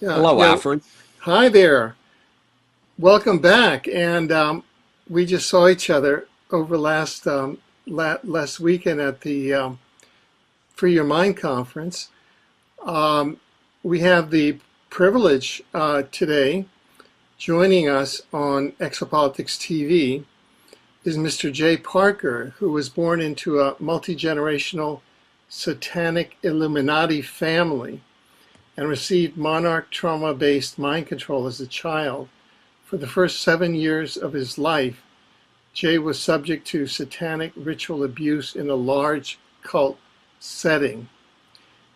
Yeah, Hello, yeah. Alfred. Hi there. Welcome back. And we just saw each other over last weekend at the Free Your Mind conference. Um, we have the privilege today joining us on Exopolitics TV is Mr. Jay Parker, who was born into a multi-generational Satanic Illuminati family and received monarch trauma-based mind control as a child. For the first 7 years of his life, Jay was subject to satanic ritual abuse in a large cult setting.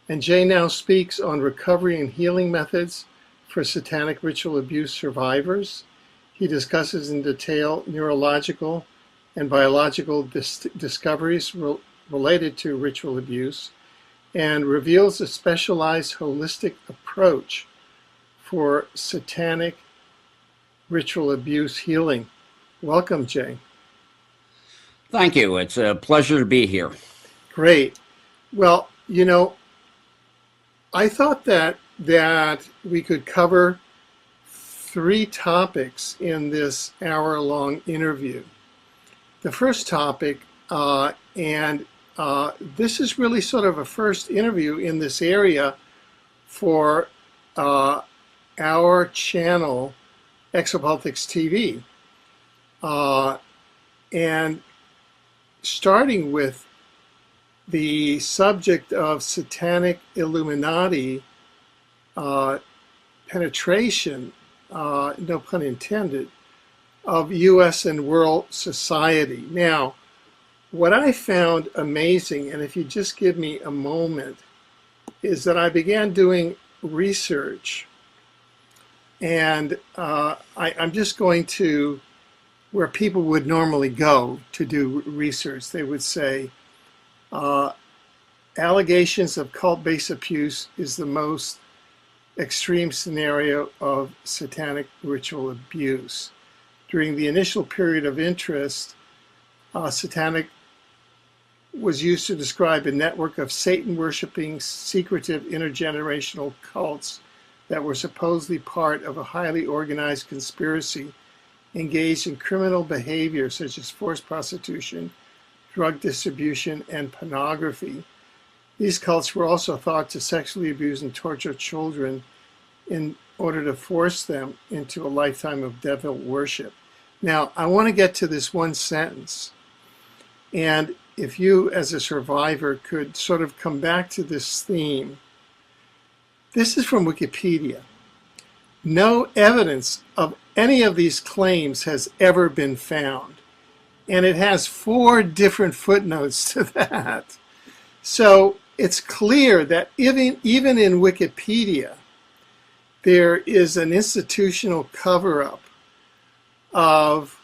And Jay now speaks on recovery and healing methods for satanic ritual abuse survivors. He discusses in detail neurological and biological discoveries related to ritual abuse and reveals a specialized holistic approach for satanic ritual abuse healing. Welcome, Jay. Thank you. It's a pleasure to be here. Great. Well, I thought that we could cover three topics in this hour-long interview. The first topic, and this is really sort of a first interview in this area for our channel, Exopolitics TV. And starting with the subject of satanic Illuminati penetration, no pun intended, of U.S. and world society. Now, what I found amazing, and if you just give me a moment, is that I began doing research, and I'm just going to where people would normally go to do research. They would say, allegations of cult-based abuse is the most extreme scenario of satanic ritual abuse. During the initial period of interest, satanic was used to describe a network of Satan-worshipping, secretive intergenerational cults that were supposedly part of a highly organized conspiracy engaged in criminal behavior such as forced prostitution, drug distribution, and pornography. These cults were also thought to sexually abuse and torture children in order to force them into a lifetime of devil worship. Now, I want to get to this one sentence. And if you, as a survivor, could sort of come back to this theme. This is from Wikipedia. No evidence of any of these claims has ever been found. And it has 4 different footnotes to that. So it's clear that even in Wikipedia, there is an institutional cover-up of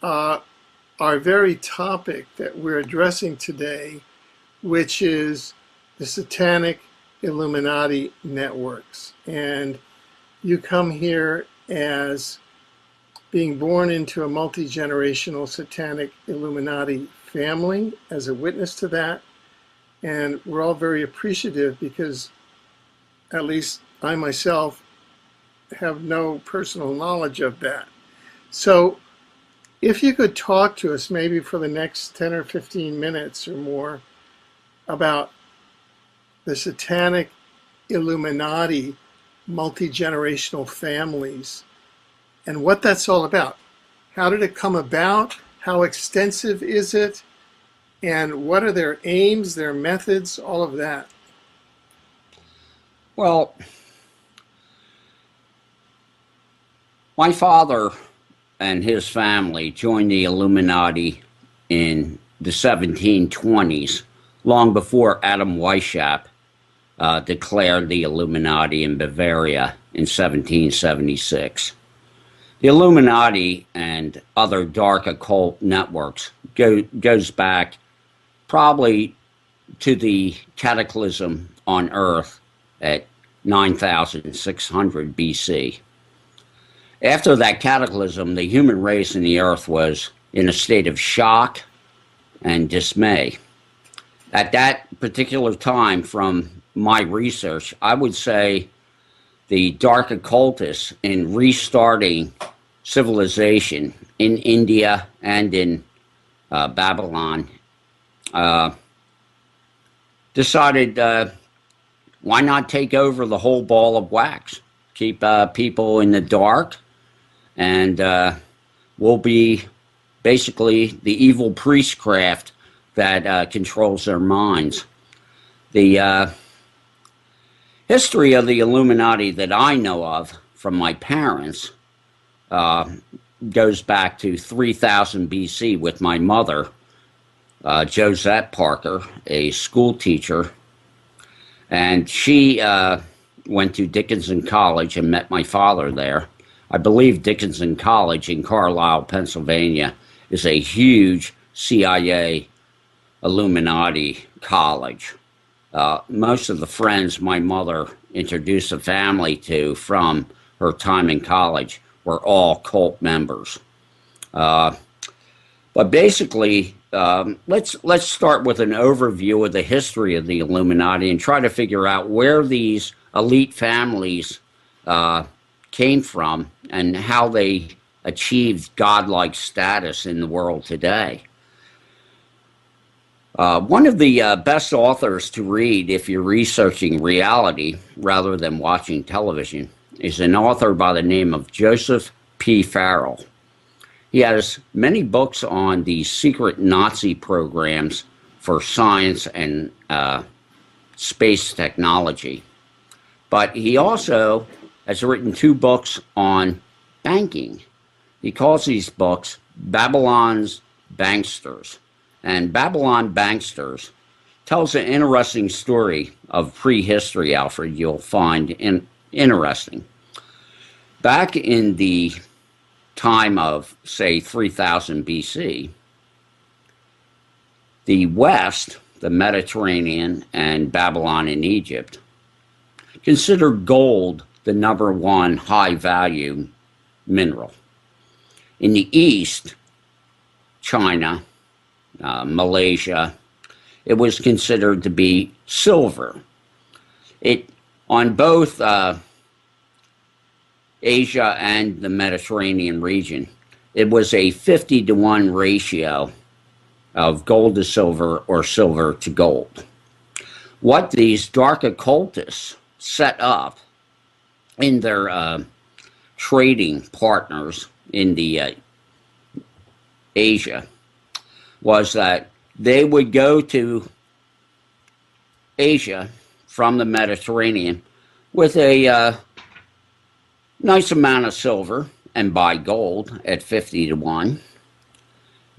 our very topic that we're addressing today, which is the Satanic Illuminati networks. And you come here as being born into a multi-generational Satanic Illuminati family as a witness to that. And we're all very appreciative because at least I myself have no personal knowledge of that. So if you could talk to us maybe for the next 10 or 15 minutes or more about the Satanic Illuminati multi-generational families and what that's all about. How did it come about? How extensive is it? And what are their aims, their methods, all of that? Well, my father and his family joined the Illuminati in the 1720s, long before Adam Weishaupt declared the Illuminati in Bavaria in 1776. The Illuminati and other dark occult networks goes back probably to the cataclysm on Earth at 9,600 BC. After that cataclysm, the human race in the Earth was in a state of shock and dismay. At that particular time, from my research, I would say the dark occultists in restarting civilization in India and in Babylon decided, why not take over the whole ball of wax? Keep people in the dark, and we'll be basically the evil priestcraft that controls their minds. The history of the Illuminati that I know of from my parents goes back to 3000 BC with my mother, Josette Parker, a school teacher. And she went to Dickinson College and met my father there. I believe Dickinson College in Carlisle, Pennsylvania, is a huge CIA Illuminati college. Most of the friends my mother introduced the family to from her time in college were all cult members. But basically, let's start with an overview of the history of the Illuminati and try to figure out where these elite families came from and how they achieved godlike status in the world today. One of the best authors to read if you're researching reality rather than watching television is an author by the name of Joseph P. Farrell. He has many books on the secret Nazi programs for science and space technology. But he also has written 2 books on banking. He calls these books Babylon's Banksters. And Babylon Banksters tells an interesting story of prehistory, Alfred, you'll find interesting. Back in the time of, say, 3000 BC, the West, the Mediterranean and Babylon and Egypt, considered gold the #1 high-value mineral. In the East, China, Malaysia, it was considered to be silver. On both Asia and the Mediterranean region, it was a 50-to-1 ratio of gold to silver or silver to gold. What these dark occultists set up in their trading partners in the Asia was that they would go to Asia from the Mediterranean with a nice amount of silver and buy gold at 50-to-1.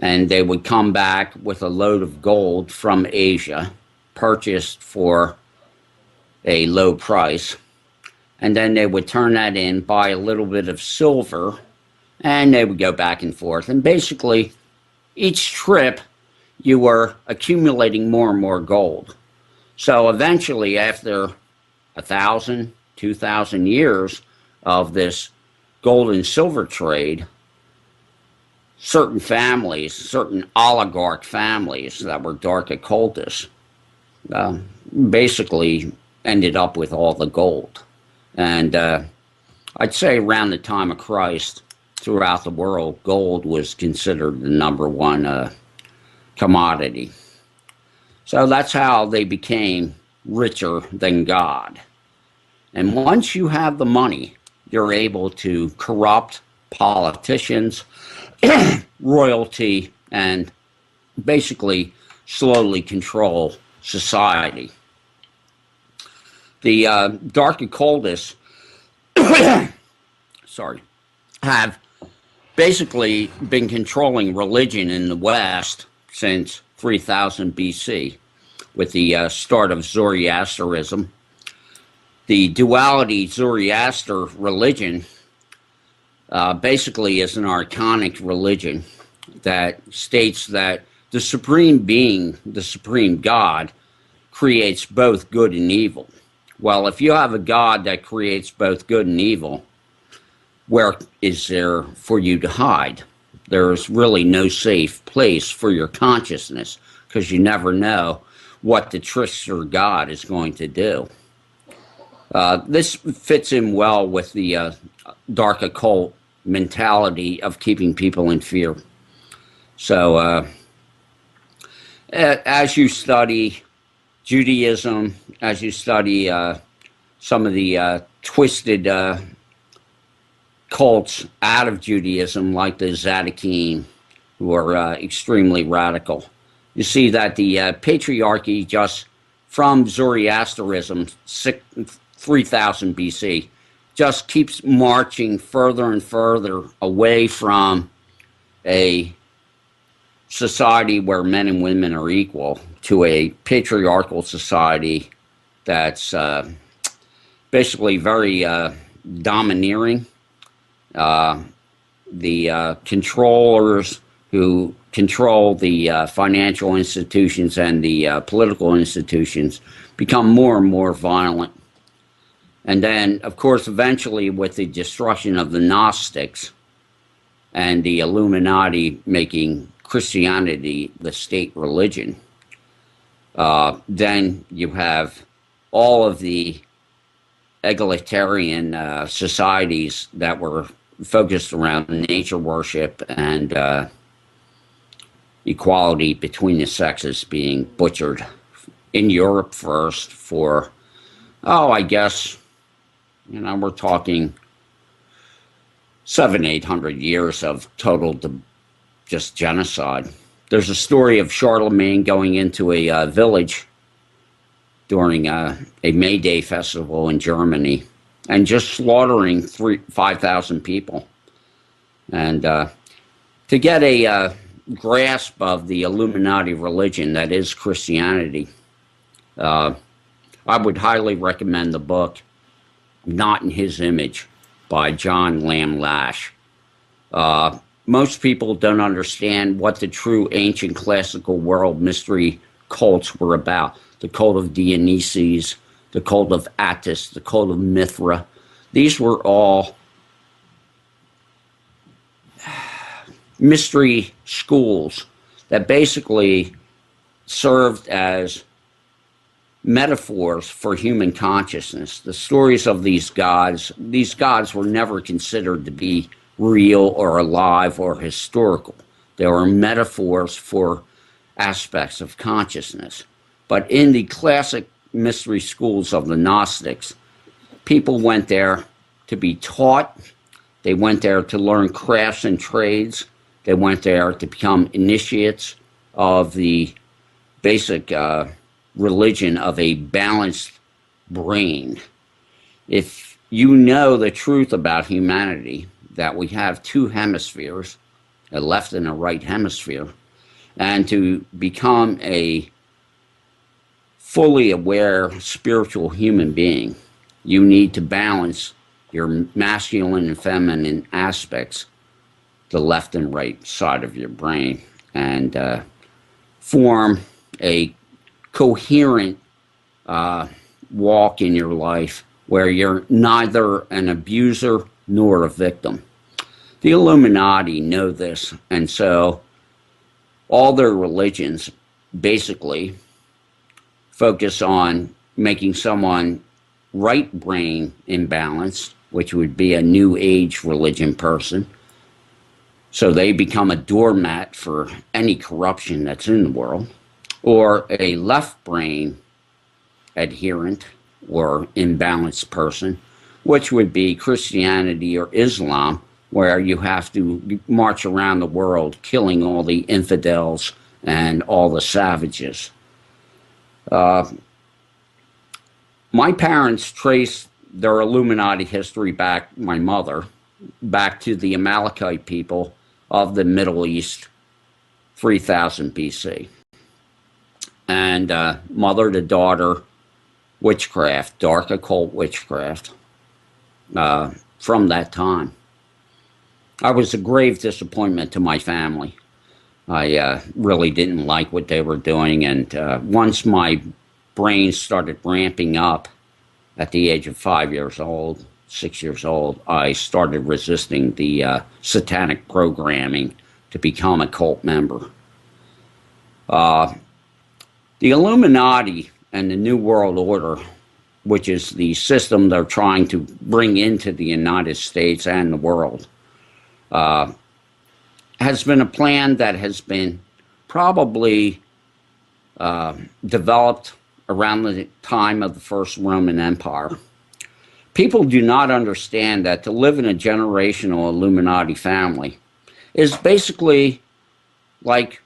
And they would come back with a load of gold from Asia, purchased for a low price. And then they would turn that in, buy a little bit of silver, and they would go back and forth. And basically, each trip, you were accumulating more and more gold. So eventually, after 1,000, 2,000 years of this gold and silver trade, certain families, certain oligarch families that were dark occultists, basically ended up with all the gold. And I'd say around the time of Christ, throughout the world, gold was considered the #1 commodity. So that's how they became richer than God. And once you have the money, you're able to corrupt politicians, royalty, and basically slowly control society. The dark occultists have basically been controlling religion in the West since 3000 BC with the start of Zoroastrianism. The duality Zoroaster religion basically is an archonic religion that states that the supreme being, the supreme God, creates both good and evil. Well, if you have a God that creates both good and evil, where is there for you to hide? There's really no safe place for your consciousness because you never know what the trickster God is going to do. This fits in well with the dark occult mentality of keeping people in fear. So as you study Judaism, as you study some of the twisted cults out of Judaism, like the Zadokine, who are extremely radical, you see that the patriarchy, just from Zoroastrianism, 3000 BC, just keeps marching further and further away from a society where men and women are equal to a patriarchal society that's basically very domineering. The controllers who control the financial institutions and the political institutions become more and more violent. And then, of course, eventually with the destruction of the Gnostics and the Illuminati making Christianity the state religion, then you have all of the egalitarian societies that were focused around nature worship and equality between the sexes being butchered in Europe first for, I guess, we're talking 700-800 years of total just genocide. There's a story of Charlemagne going into a village during a May Day festival in Germany and just slaughtering 5,000 people. And to get a grasp of the Illuminati religion that is Christianity, I would highly recommend the book Not in His Image by John Lamb Lash. Most people don't understand what the true ancient classical world mystery cults were about. The cult of Dionysus, the cult of Attis, the cult of Mithra. These were all mystery schools that basically served as metaphors for human consciousness. The stories of these gods were never considered to be real or alive or historical. They were metaphors for aspects of consciousness. But in the classic mystery schools of the Gnostics, people went there to be taught. They went there to learn crafts and trades. They went there to become initiates of the basic religion of a balanced brain. If you know the truth about humanity, that we have two hemispheres, a left and a right hemisphere, and to become a fully aware spiritual human being, you need to balance your masculine and feminine aspects, the left and right side of your brain, and form a coherent walk in your life where you're neither an abuser nor a victim. The Illuminati know this, and so all their religions basically focus on making someone right brain imbalanced, which would be a new age religion person. So they become a doormat for any corruption that's in the world, or a left brain adherent or imbalanced person, which would be Christianity or Islam, where you have to march around the world killing all the infidels and all the savages. My parents traced their Illuminati history back, my mother, back to the Amalekite people of the Middle East, 3000 BC. And mother to daughter witchcraft, dark occult witchcraft, from that time. I was a grave disappointment to my family. I really didn't like what they were doing, and once my brain started ramping up at the age of 5 years old, 6 years old, I started resisting the satanic programming to become a cult member. The Illuminati and the New World Order which is the system they're trying to bring into the United States and the world, has been a plan that has been probably developed around the time of the First Roman Empire. People do not understand that to live in a generational Illuminati family is basically like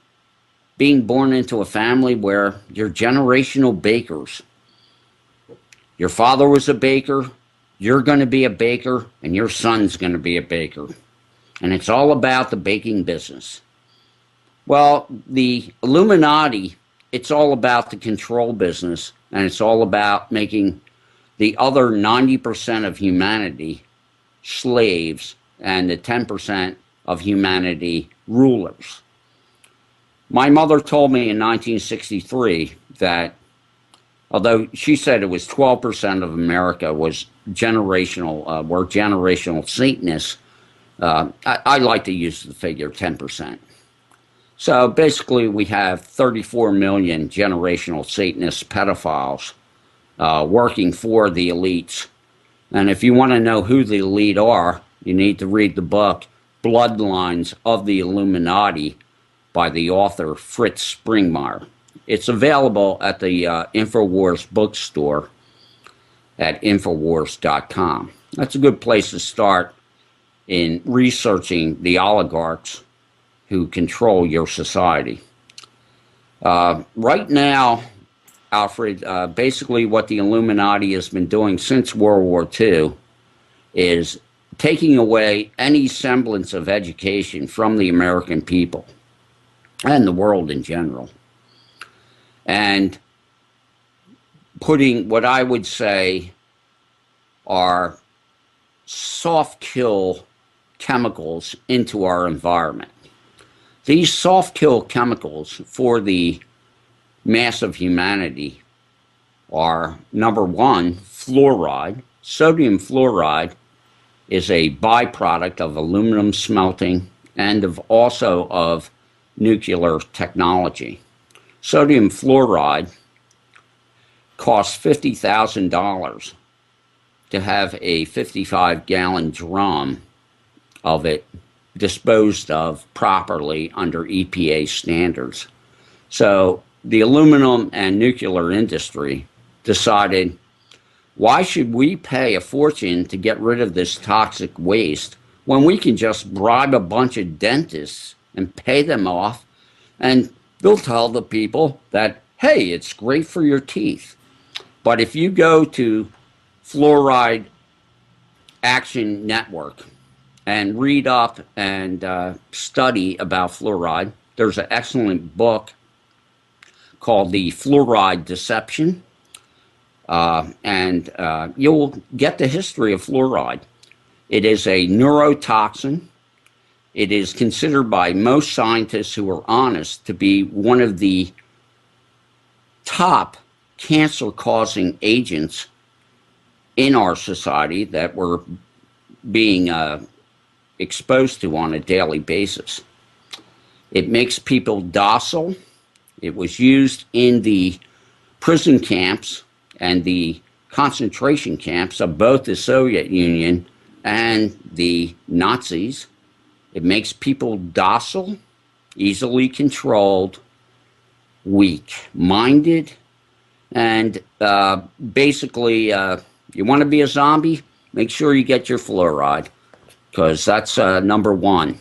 being born into a family where you're generational bakers. Your father was a baker, you're going to be a baker, and your son's going to be a baker. And it's all about the baking business. Well, the Illuminati, it's all about the control business, and it's all about making the other 90% of humanity slaves and the 10% of humanity rulers. My mother told me in 1963 that, although she said it was 12% of America was generational, were generational Satanists, I like to use the figure 10%. So basically we have 34 million generational Satanist pedophiles working for the elites. And if you want to know who the elite are, you need to read the book Bloodlines of the Illuminati by the author Fritz Springmeier. It's available at the InfoWars bookstore at Infowars.com. That's a good place to start in researching the oligarchs who control your society. Right now, Alfred, basically what the Illuminati has been doing since World War II is taking away any semblance of education from the American people and the world in general, and putting what I would say are soft kill chemicals into our environment. These soft kill chemicals for the mass of humanity are, number one, fluoride. Sodium fluoride is a byproduct of aluminum smelting and also of nuclear technology. Sodium fluoride costs $50,000 to have a 55-gallon drum of it disposed of properly under EPA standards. So the aluminum and nuclear industry decided, why should we pay a fortune to get rid of this toxic waste when we can just bribe a bunch of dentists and pay them off, and they'll tell the people that, hey, it's great for your teeth. But if you go to Fluoride Action Network and read up and study about fluoride, there's an excellent book called the Fluoride Deception, and you'll get the history of fluoride. It is a neurotoxin. It is considered by most scientists who are honest to be one of the top cancer-causing agents in our society that we're being exposed to on a daily basis. It makes people docile. It was used in the prison camps and the concentration camps of both the Soviet Union and the Nazis. It makes people docile, easily controlled, weak-minded, and basically, you want to be a zombie? Make sure you get your fluoride, because that's number one.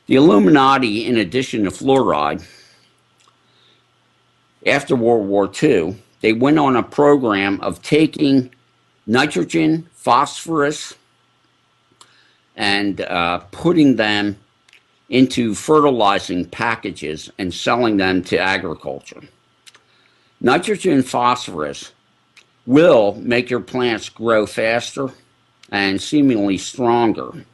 The Illuminati, in addition to fluoride, after World War II, they went on a program of taking nitrogen, phosphorus, and putting them into fertilizing packages and selling them to agriculture. Nitrogen and phosphorus will make your plants grow faster and seemingly stronger.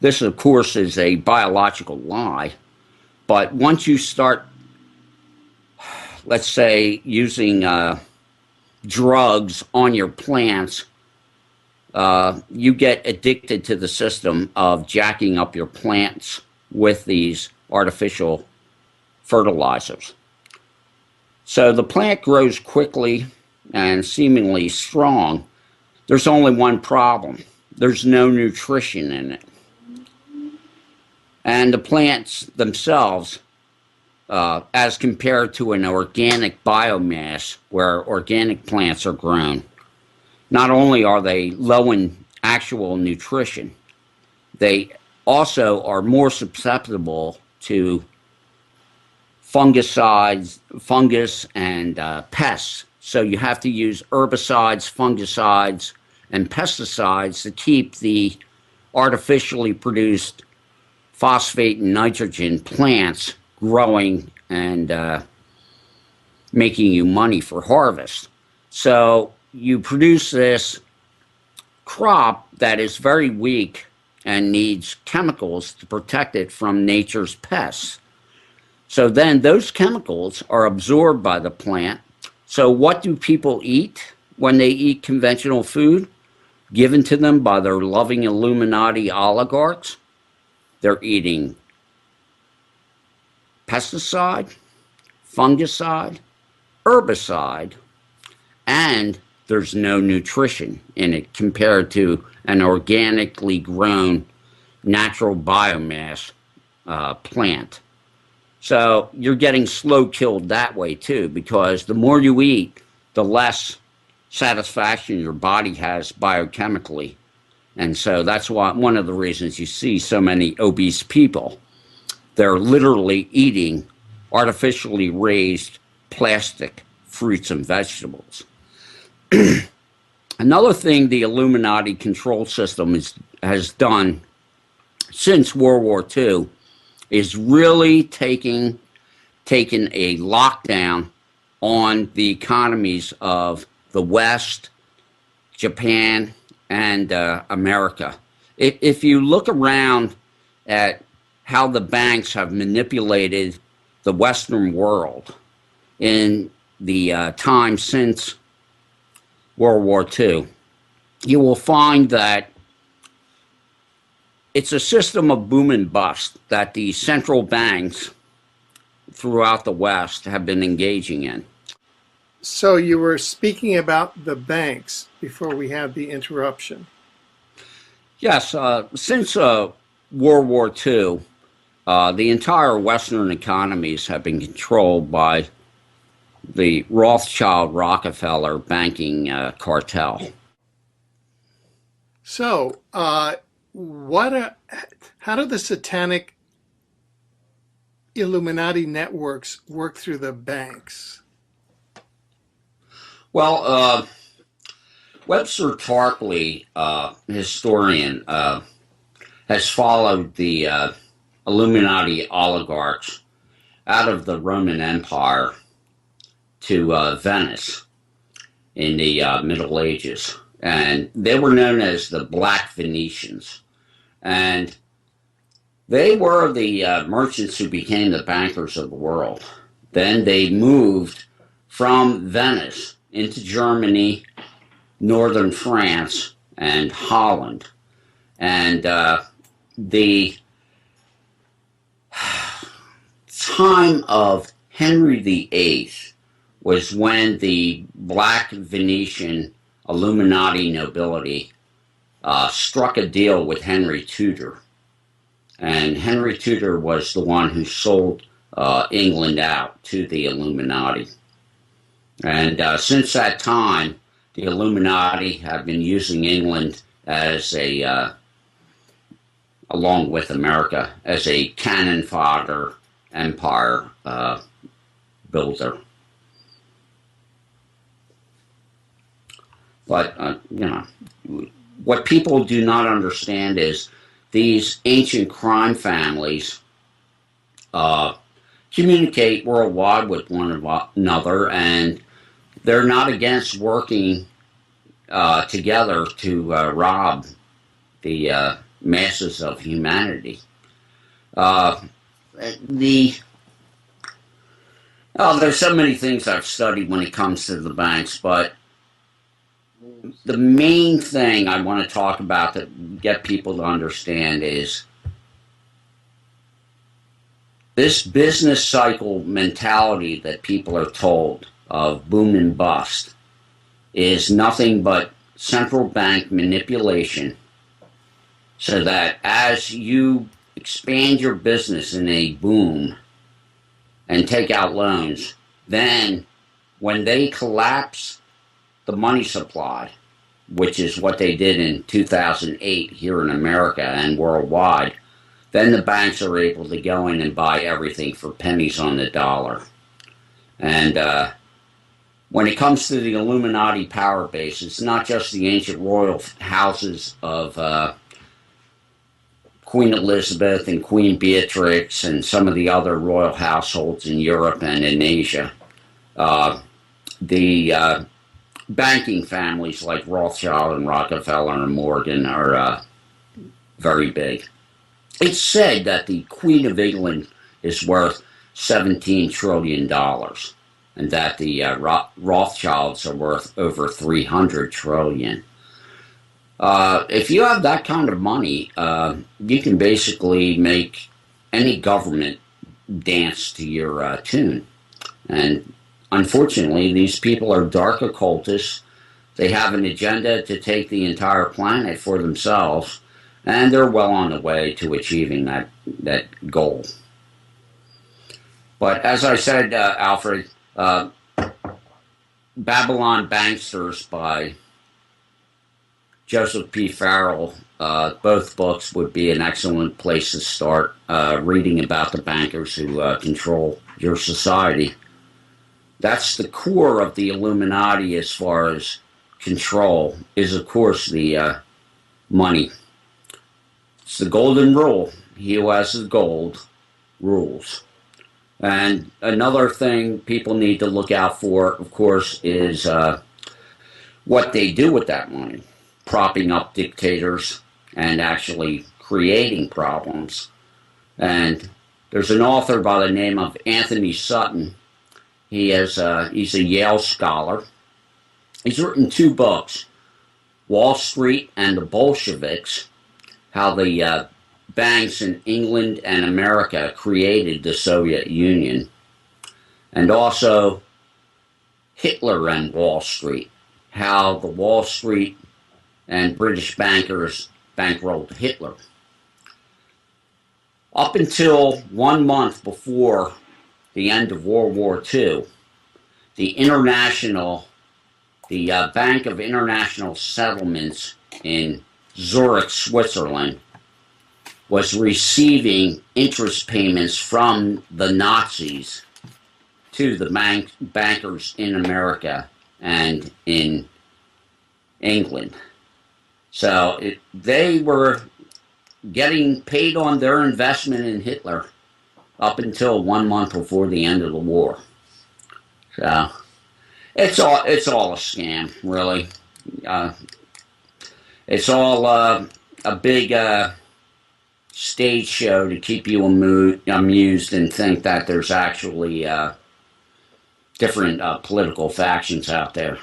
This, of course, is a biological lie, but once you start, let's say, using drugs on your plants, you get addicted to the system of jacking up your plants with these artificial fertilizers. So the plant grows quickly, and seemingly strong, there's only one problem. There's no nutrition in it. And the plants themselves, as compared to an organic biomass where organic plants are grown, not only are they low in actual nutrition, they also are more susceptible to fungicides, fungus, and pests. So you have to use herbicides, fungicides, and pesticides to keep the artificially produced phosphate and nitrogen plants growing and making you money for harvest. So you produce this crop that is very weak and needs chemicals to protect it from nature's pests. So then those chemicals are absorbed by the plant. So what do people eat when they eat conventional food given to them by their loving Illuminati oligarchs? They're eating pesticide, fungicide, herbicide, and there's no nutrition in it compared to an organically grown natural biomass plant. So you're getting slow killed that way too, because the more you eat, the less satisfaction your body has biochemically. And so that's why one of the reasons you see so many obese people. They're literally eating artificially raised plastic fruits and vegetables. Another thing the Illuminati control system has done since World War II is really taking a lockdown on the economies of the West, Japan, and America. If you look around at how the banks have manipulated the Western world in the time since World War II, you will find that it's a system of boom and bust that the central banks throughout the West have been engaging in. So you were speaking about the banks before we had the interruption. Yes, since World War II, the entire Western economies have been controlled by the Rothschild-Rockefeller banking cartel. So, how do the satanic Illuminati networks work through the banks? Well, Webster Tarpley, historian, has followed the Illuminati oligarchs out of the Roman Empire to Venice in the Middle Ages. And they were known as the Black Venetians. And they were the merchants who became the bankers of the world. Then they moved from Venice into Germany, northern France, and Holland. And the time of Henry VIII was when the Black Venetian Illuminati nobility struck a deal with Henry Tudor. And Henry Tudor was the one who sold England out to the Illuminati. And since that time, the Illuminati have been using England as along with America, as a cannon fodder empire builder. But, what people do not understand is these ancient crime families communicate worldwide with one another, and they're not against working together to rob the masses of humanity. There's so many things I've studied when it comes to the banks, but the main thing I want to talk about to get people to understand is this business cycle mentality that people are told of boom and bust is nothing but central bank manipulation, so that as you expand your business in a boom and take out loans, then when they collapse the money supply, which is what they did in 2008 here in America and worldwide, then the banks are able to go in and buy everything for pennies on the dollar. And when it comes to the Illuminati power base, it's not just the ancient royal houses of Queen Elizabeth and Queen Beatrix and some of the other royal households in Europe and in Asia. The banking families like Rothschild and Rockefeller and Morgan are very big. It's said that the Queen of England is worth $17 trillion, and that the Rothschilds are worth over $300 trillion. If you have that kind of money, you can basically make any government dance to your tune. And unfortunately, these people are dark occultists. They have an agenda to take the entire planet for themselves, and they're well on the way to achieving that goal. But as I said, Alfred, Babylon Banksters by Joseph P. Farrell, both books would be an excellent place to start reading about the bankers who control your society. That's the core of the Illuminati as far as control, is of course the money. It's the golden rule. He who has the gold rules. And another thing people need to look out for, of course, is what they do with that money. Propping up dictators and actually creating problems. And there's an author by the name of Anthony Sutton. He's a Yale scholar. He's written 2 books, Wall Street and the Bolsheviks, how the banks in England and America created the Soviet Union, and also Hitler and Wall Street, how the Wall Street and British bankers bankrolled Hitler. Up until 1 month before the end of World War II, the Bank of International Settlements in Zurich, Switzerland, was receiving interest payments from the Nazis to the bankers in America and in England. So they were getting paid on their investment in Hitler up until 1 month before the end of the war. So it's all a scam, really. It's all a big stage show to keep you amused and think that there's actually different political factions out there.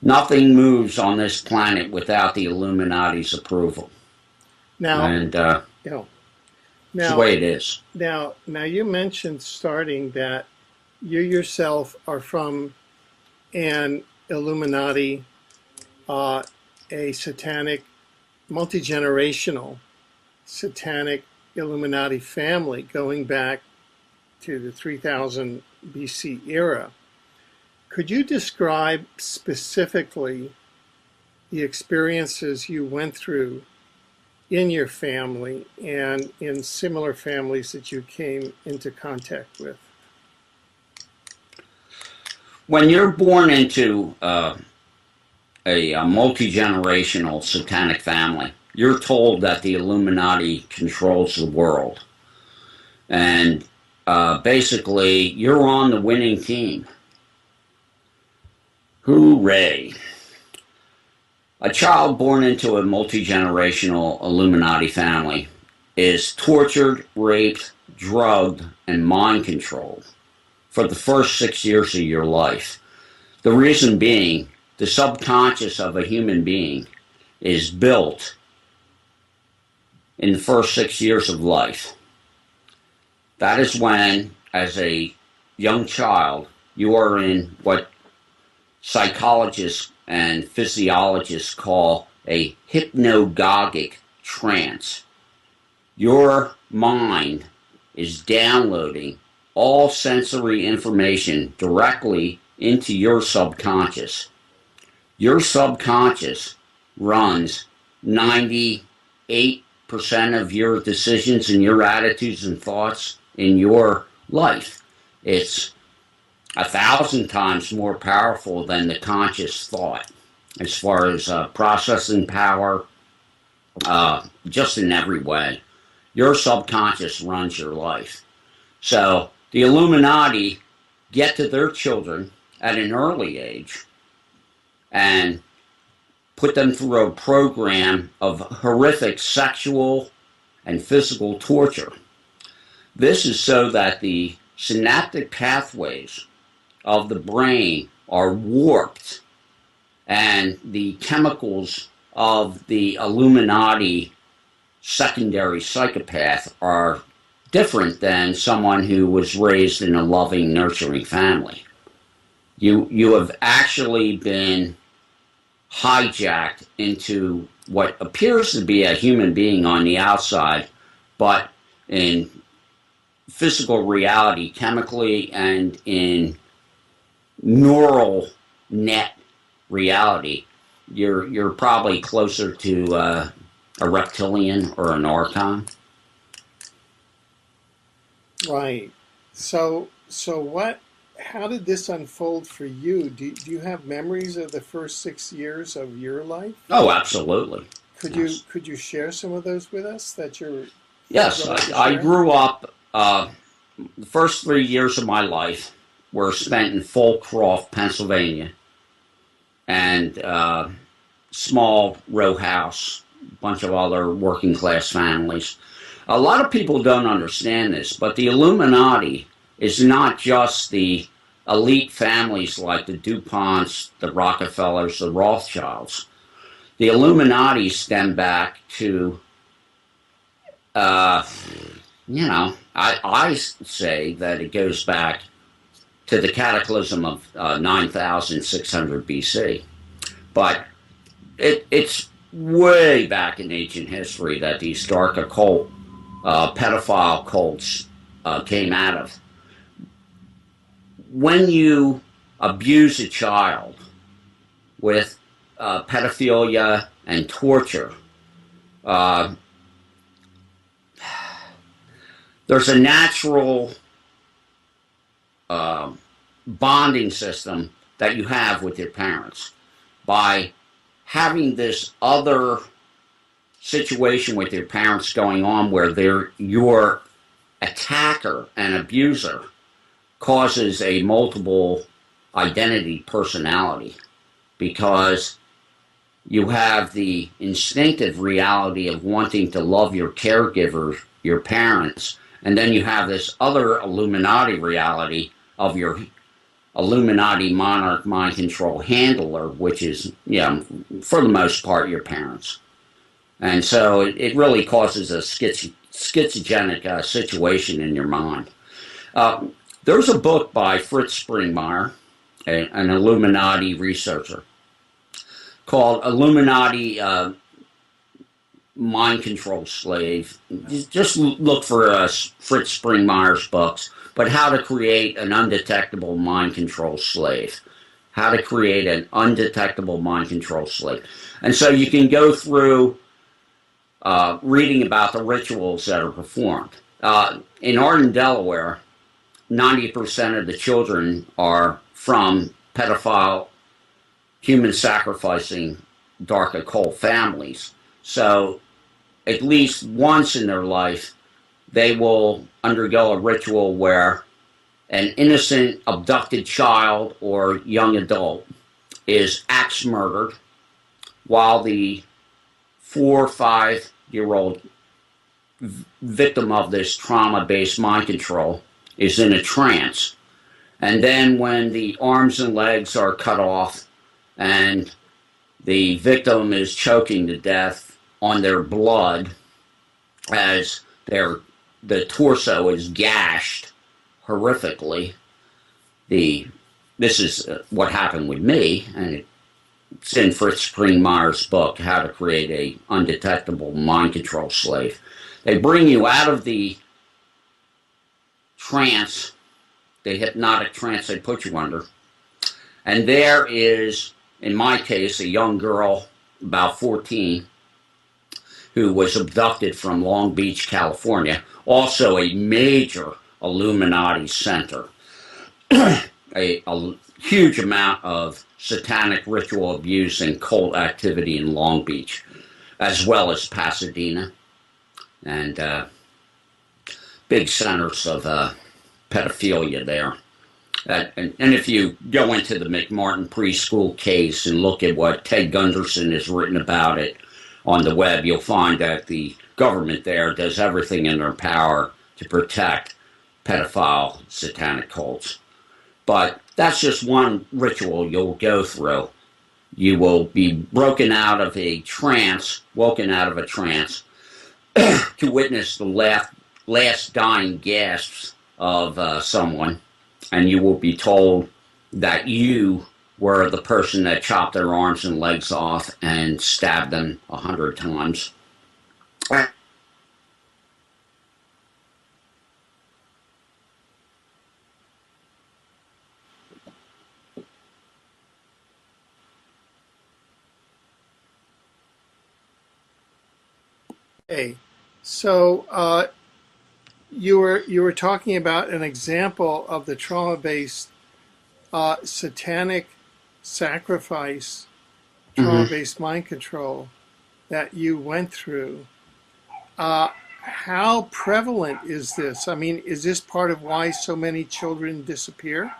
Nothing moves on this planet without the Illuminati's approval. Now, and that's the way it is. Now you mentioned starting that you yourself are from an Illuminati, a satanic, multi-generational satanic Illuminati family going back to the 3000 BC era. Could you describe specifically the experiences you went through in your family and in similar families that you came into contact with? When you're born into a multi-generational satanic family, you're told that the Illuminati controls the world. And basically, you're on the winning team. Hooray. A child born into a multi-generational Illuminati family is tortured, raped, drugged, and mind-controlled for the first 6 years of your life. The reason being, the subconscious of a human being is built in the first 6 years of life. That is when, as a young child, you are in what psychologists and physiologists call a hypnagogic trance. Your mind is downloading all sensory information directly into your subconscious. Your subconscious runs 98% of your decisions and your attitudes and thoughts in your life. It's 1,000 times more powerful than the conscious thought as far as processing power, just in every way. Your subconscious runs your life. So the Illuminati get to their children at an early age and put them through a program of horrific sexual and physical torture. This is so that the synaptic pathways of the brain are warped and the chemicals of the Illuminati secondary psychopath are different than someone who was raised in a loving, nurturing family. You have actually been hijacked into what appears to be a human being on the outside, but in physical reality, chemically, and in neural net reality, you're probably closer to a reptilian or an archon. Right. So what? How did this unfold for you? Do you have memories of the first 6 years of your life? Oh, absolutely. Could Yes. you share some of those with us that you're Yes, willing to I share? grew up, the first 3 years of my life were spent in Fulcroft, Pennsylvania, and small row house, a bunch of other working class families. A lot of people don't understand this, but the Illuminati is not just the elite families like the DuPonts, the Rockefellers, the Rothschilds. The Illuminati stem back to, I say that it goes back to the cataclysm of 9,600 BC. But it's way back in ancient history that these dark occult, pedophile cults came out of. When you abuse a child with pedophilia and torture, there's a natural bonding system that you have with your parents. By having this other situation with your parents going on where they're your attacker and abuser causes a multiple identity personality, because you have the instinctive reality of wanting to love your caregiver, your parents, and then you have this other Illuminati reality of your Illuminati monarch mind control handler, which is, for the most part, your parents. And so it really causes a schizogenic situation in your mind. There's a book by Fritz Springmeier, an Illuminati researcher, called Illuminati Mind Control Slave. Just look for Fritz Springmeier's books, but How to Create an Undetectable Mind Control Slave. How to Create an Undetectable Mind Control Slave. And so you can go through reading about the rituals that are performed. In Arden, Delaware, 90% of the children are from pedophile, human sacrificing, dark occult families. So at least once in their life, they will undergo a ritual where an innocent abducted child or young adult is axe murdered while the 4 or 5-year-old victim of this trauma-based mind control is in a trance. And then when the arms and legs are cut off and the victim is choking to death on their blood as the torso is gashed horrifically, the this is what happened with me, and it's in Fritz Springmeier's book, How to Create a Undetectable Mind Control Slave. They bring you out of the trance, the hypnotic trance they put you under, and there is, in my case, a young girl, about 14, who was abducted from Long Beach, California, also a major Illuminati center. a huge amount of satanic ritual abuse and cult activity in Long Beach, as well as Pasadena, and big centers of pedophilia there. And if you go into the McMartin preschool case and look at what Ted Gunderson has written about it on the web, you'll find that the government there does everything in their power to protect pedophile satanic cults. But that's just one ritual you'll go through. You will be broken out of a trance, woken out of a trance, to witness the last dying gasps of someone, and you will be told that you were the person that chopped their arms and legs off and stabbed them 100 times. Okay, so you were talking about an example of the trauma-based satanic sacrifice, trauma-based mind control that you went through. How prevalent is this? I mean, is this part of why so many children disappear?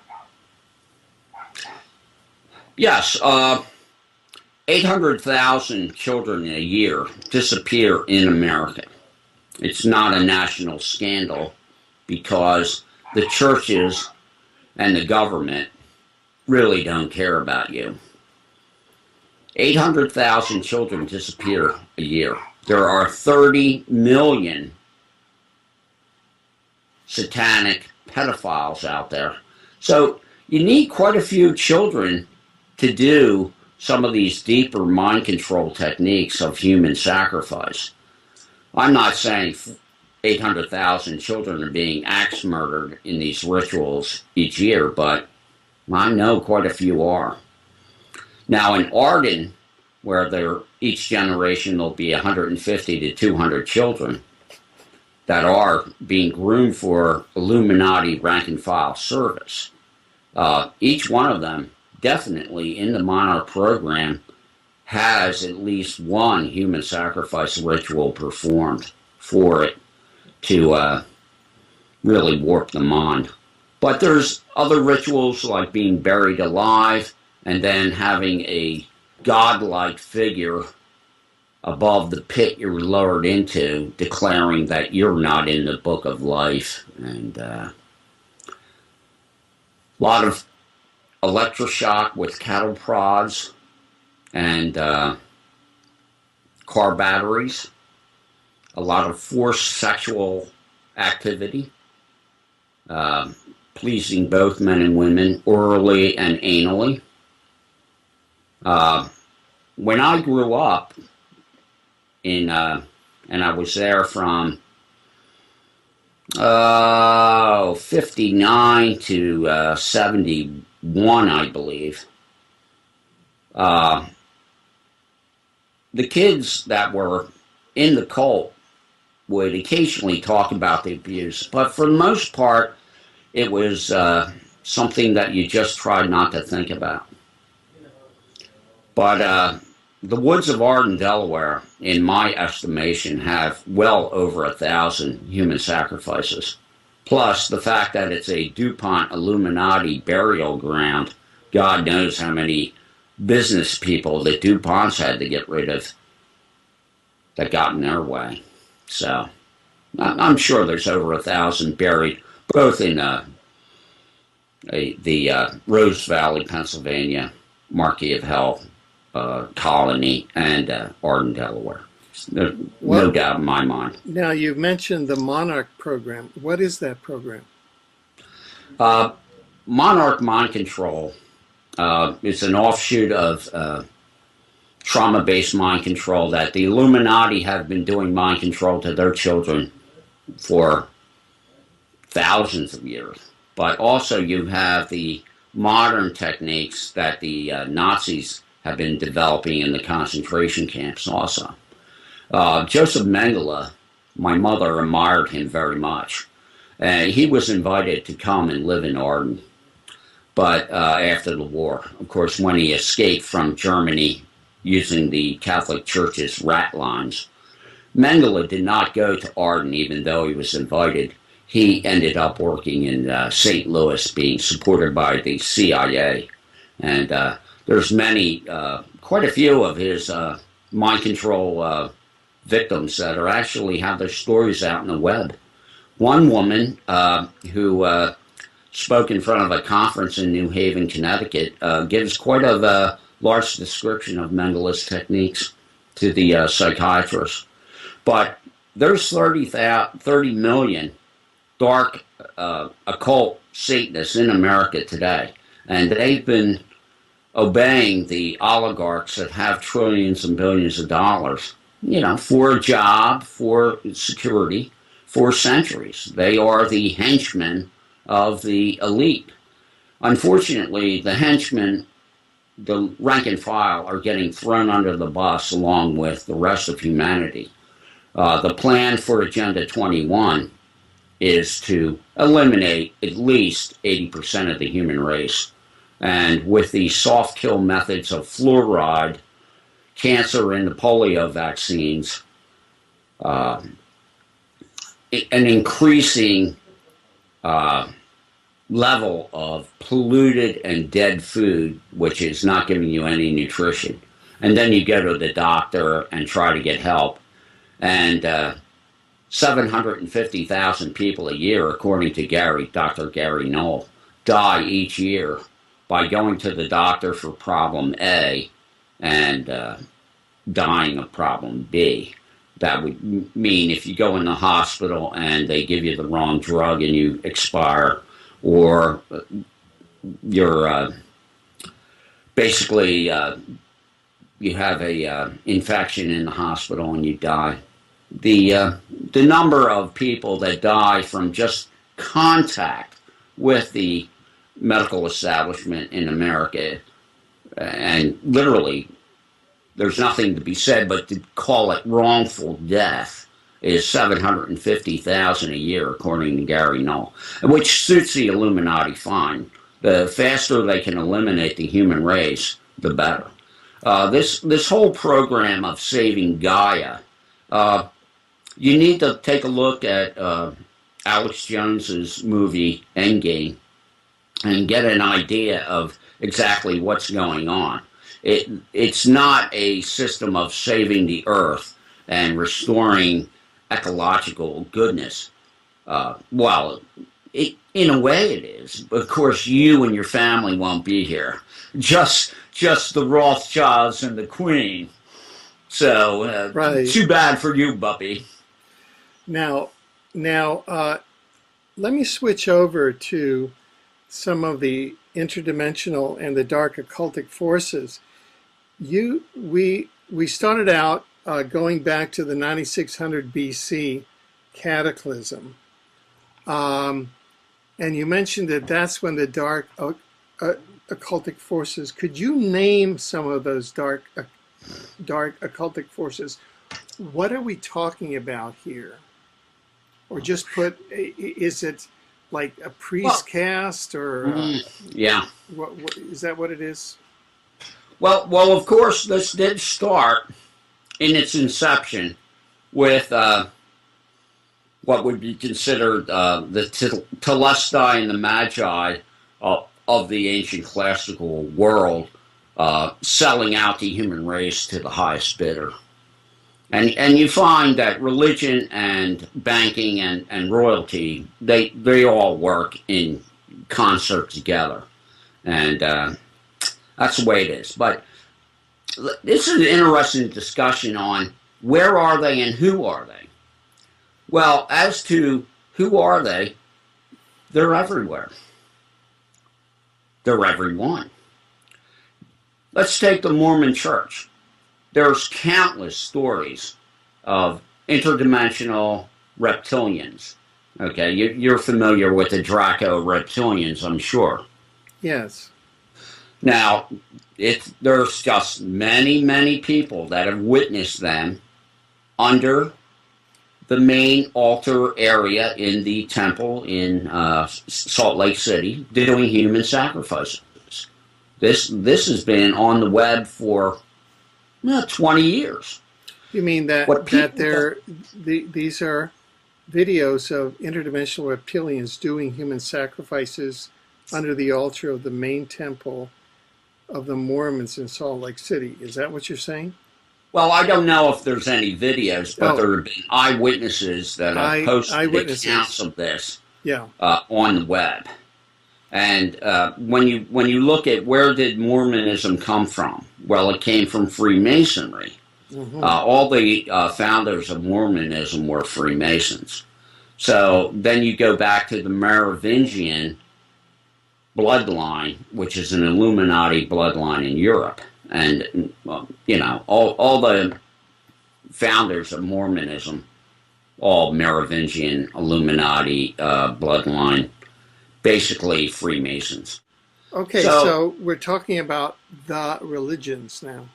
Yes, 800,000 children a year disappear in America. It's not a national scandal because the churches and the government really don't care about you. 800,000 children disappear a year. There are 30 million satanic pedophiles out there. So you need quite a few children to do some of these deeper mind control techniques of human sacrifice. I'm not saying 800,000 children are being axe murdered in these rituals each year, but I know quite a few are. Now in Arden, where each generation there'll be 150 to 200 children that are being groomed for Illuminati rank and file service, each one of them definitely in the Monarch program has at least one human sacrifice ritual performed for it to really warp the mind. But there's other rituals like being buried alive and then having a godlike figure above the pit you're lowered into declaring that you're not in the book of life, and a lot of electroshock with cattle prods and car batteries, a lot of forced sexual activity, pleasing both men and women orally and anally. When I grew up and I was there from 59 to 71, I believe. The kids that were in the cult would occasionally talk about the abuse, but for the most part, it was something that you just tried not to think about. But the woods of Arden, Delaware, in my estimation, have well over 1,000 human sacrifices. Plus, the fact that it's a DuPont Illuminati burial ground, God knows how many business people that DuPont's had to get rid of that got in their way. So, I'm sure there's over 1,000 buried, both in the Rose Valley, Pennsylvania, Marquis of Hell colony, and Arden, Delaware. There's no doubt in my mind. Now, you've mentioned the Monarch program. What is that program? Monarch mind control is an offshoot of trauma-based mind control that the Illuminati have been doing mind control to their children for thousands of years. But also you have the modern techniques that the Nazis have been developing in the concentration camps also. Joseph Mengele, my mother admired him very much. He was invited to come and live in Arden, but after the war. Of course, when he escaped from Germany using the Catholic Church's rat lines, Mengele did not go to Arden even though he was invited. He ended up working in St. Louis, being supported by the CIA. And there's many, quite a few of his mind control victims that are actually have their stories out in the web. One woman who spoke in front of a conference in New Haven, Connecticut, gives quite a large description of Mengele's techniques to the psychiatrist. But there's 30 million dark occult Satanists in America today, and they've been obeying the oligarchs that have trillions and billions of dollars, you know, for a job, for security, for centuries. They are the henchmen of the elite. Unfortunately, the henchmen, the rank and file, are getting thrown under the bus along with the rest of humanity. The plan for Agenda 21 is to eliminate at least 80% of the human race. And with the soft kill methods of fluoride, cancer, and the polio vaccines, an increasing level of polluted and dead food, which is not giving you any nutrition. And then you go to the doctor and try to get help. And 750,000 people a year, according to Dr. Gary Knoll, die each year by going to the doctor for problem A and dying of problem B. That would mean if you go in the hospital and they give you the wrong drug and you expire, or you're basically you have a infection in the hospital and you die. The number of people that die from just contact with the medical establishment in America, and literally there's nothing to be said but to call it wrongful death, is 750,000 a year, according to Gary Knoll, which suits the Illuminati fine. The faster they can eliminate the human race, the better. This whole program of saving Gaia, you need to take a look at Alex Jones's movie Endgame and get an idea of exactly what's going on. It's not a system of saving the earth and restoring ecological goodness. Well, in a way it is, but of course you and your family won't be here. Just the Rothschilds and the Queen. So, right. Too bad for you, Buppy. Now, let me switch over to some of the interdimensional and the dark occultic forces. We started out going back to the 9600 BC cataclysm, and you mentioned that that's when the dark occultic forces. Could you name some of those dark occultic forces? What are we talking about here? Or just put, is it like a priest caste, or yeah? What is that? What it is? Well, of course, this did start in its inception with what would be considered the Telestai and the Magi of the ancient classical world, selling out the human race to the highest bidder. And you find that religion and banking and royalty, they all work in concert together. And that's the way it is. But this is an interesting discussion on where are they and who are they? Well, as to who are they, they're everywhere. They're every one. Let's take the Mormon Church. There's countless stories of interdimensional reptilians. Okay, you're familiar with the Draco reptilians, I'm sure. Yes. Now, there's just many, many people that have witnessed them under the main altar area in the temple in Salt Lake City doing human sacrifices. This has been on the web for 20 years. You mean that these are videos of interdimensional reptilians doing human sacrifices under the altar of the main temple of the Mormons in Salt Lake City? Is that what you're saying? Well, I don't know if there's any videos, but there have been eyewitnesses that have posted accounts of this on the web. And when you look at where did Mormonism come from? Well, it came from Freemasonry. Mm-hmm. All the founders of Mormonism were Freemasons. So then you go back to the Merovingian bloodline, which is an Illuminati bloodline in Europe. And, all the founders of Mormonism, all Merovingian, Illuminati bloodline, basically Freemasons. Okay, so we're talking about the religions now.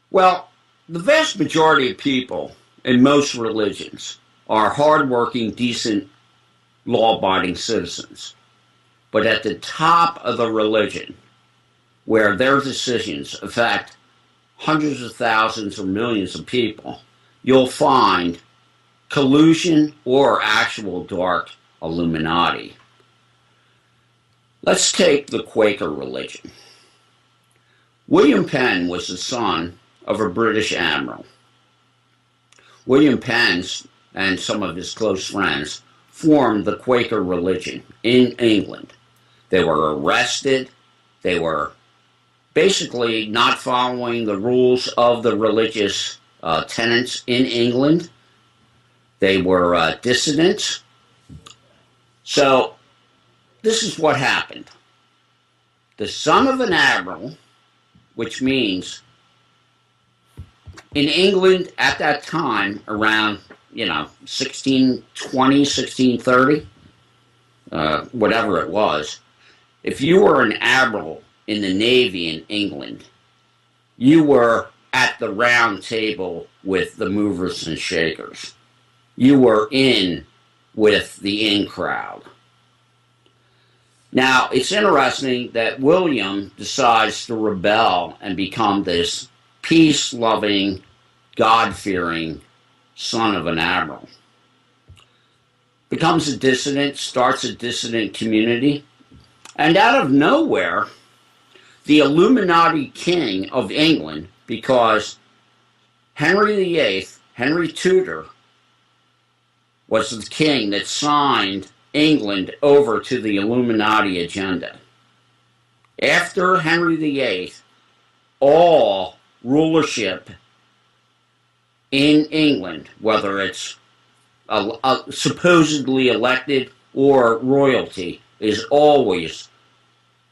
Well, the vast majority of people in most religions are hardworking, decent, law-abiding citizens. But at the top of the religion, where their decisions affect hundreds of thousands or millions of people, you'll find collusion or actual dark Illuminati. Let's take the Quaker religion. William Penn was the son of a British admiral. William Penn and some of his close friends formed the Quaker religion in England. They were arrested. They were basically not following the rules of the religious tenets in England. They were dissidents. So this is what happened. The son of an admiral, which means in England at that time, around 1620, 1630, whatever it was, if you were an admiral in the Navy in England, you were at the round table with the movers and shakers. You were in with the in crowd. Now, it's interesting that William decides to rebel and become this peace-loving, God-fearing son of an admiral. Becomes a dissident, starts a dissident community, and out of nowhere, the Illuminati king of England, because Henry VIII, Henry Tudor, was the king that signed England over to the Illuminati agenda. After Henry VIII, all rulership in England, whether it's supposedly elected or royalty, is always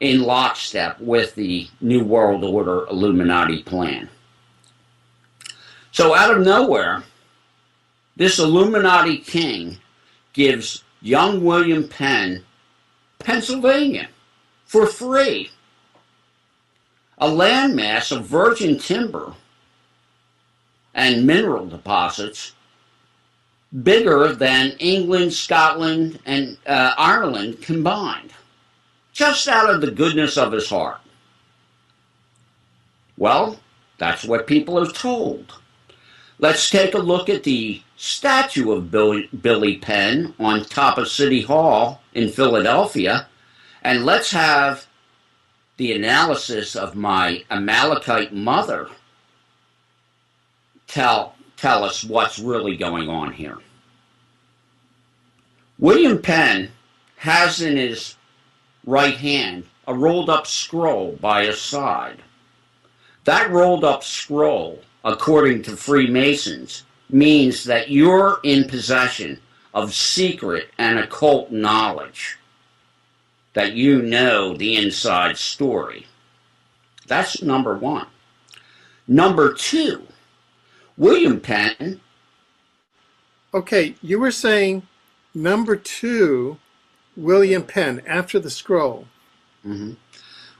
in lockstep with the New World Order Illuminati plan. So out of nowhere, this Illuminati king gives young William Penn Pennsylvania for free. A landmass of virgin timber and mineral deposits bigger than England, Scotland, and Ireland combined, just out of the goodness of his heart. Well, that's what people are told. Let's take a look at the statue of Billy Penn on top of City Hall in Philadelphia, and let's have the analysis of my Amalekite mother tell us what's really going on here. William Penn has in his right hand a rolled up scroll by his side. That rolled up scroll, according to Freemasons, means that you're in possession of secret and occult knowledge. that you know the inside story. That's number one. Number two, William Penn. Okay, you were saying number two, William Penn, after the scroll. Mm-hmm.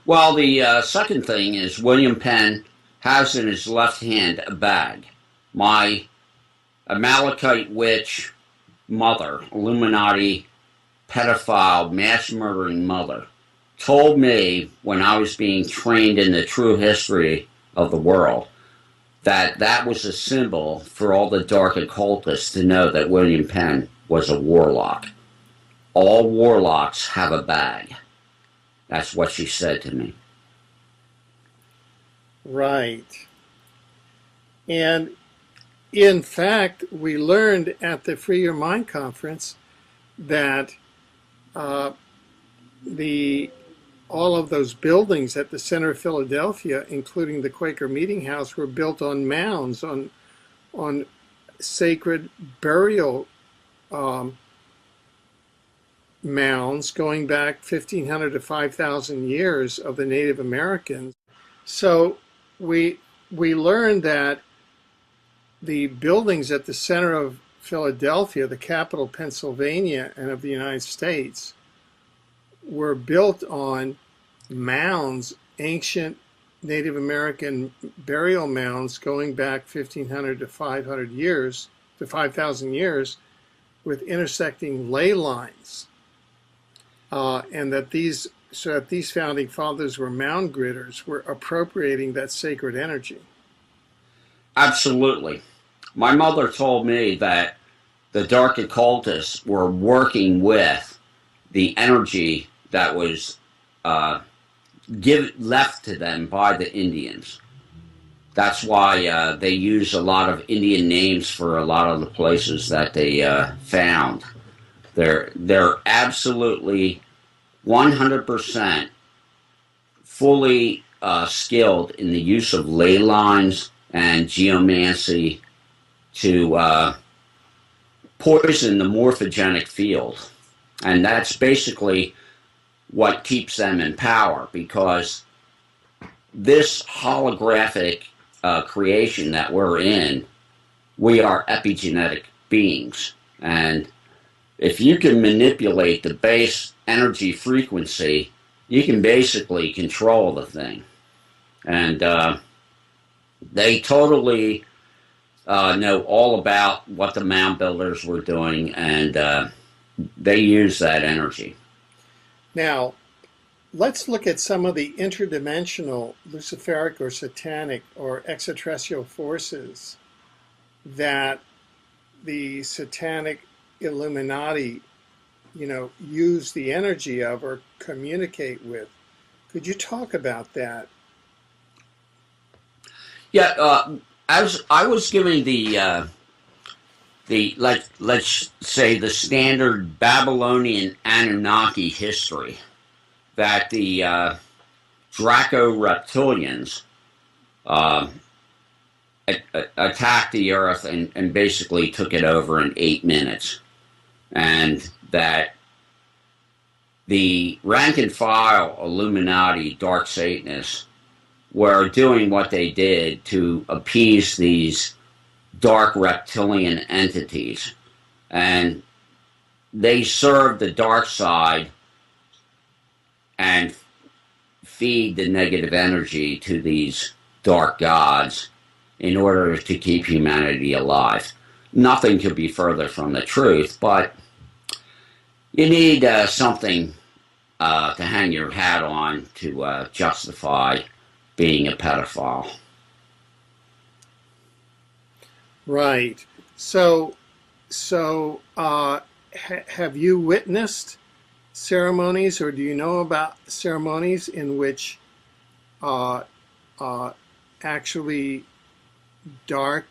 Well, the second thing is William Penn has in his left hand a bag. My Amalekite witch mother, Illuminati pedophile, mass murdering mother, told me when I was being trained in the true history of the world that that was a symbol for all the dark occultists to know that William Penn was a warlock. All warlocks have a bag. That's what she said to me. Right. And in fact, we learned at the Free Your Mind conference that all of those buildings at the center of Philadelphia, including the Quaker Meeting House, were built on mounds, on sacred burial mounds going back 1,500 to 5,000 years of the Native Americans. So we learned that the buildings at the center of Philadelphia, the capital Pennsylvania and of the United States, were built on mounds, ancient Native American burial mounds going back 1,500 to 500 years, to 5,000 years, with intersecting ley lines. And that these founding fathers were mound gritters, were appropriating that sacred energy. Absolutely. My mother told me that the dark occultists were working with the energy that was left to them by the Indians. That's why they use a lot of Indian names for a lot of the places that they found. They're absolutely 100% fully skilled in the use of ley lines and geomancy to poison the morphogenic field. And that's basically what keeps them in power, because this holographic creation that we're in, we are epigenetic beings. And if you can manipulate the base energy frequency, you can basically control the thing. And they totally know all about what the mound builders were doing, and they use that energy. Now, let's look at some of the interdimensional, luciferic or satanic or extraterrestrial forces that the satanic Illuminati, use the energy of or communicate with. Could you talk about that? Yeah, as I was giving let's say the standard Babylonian Anunnaki history, that the Draco reptilians attacked the Earth and basically took it over in 8 minutes, and that the rank and file Illuminati dark Satanists were doing what they did to appease these dark reptilian entities, and they served the dark side and feed the negative energy to these dark gods in order to keep humanity alive. Nothing could be further from the truth, but you need something to hang your hat on to justify being a pedophile. Right. So have you witnessed ceremonies, or do you know about ceremonies in which actually dark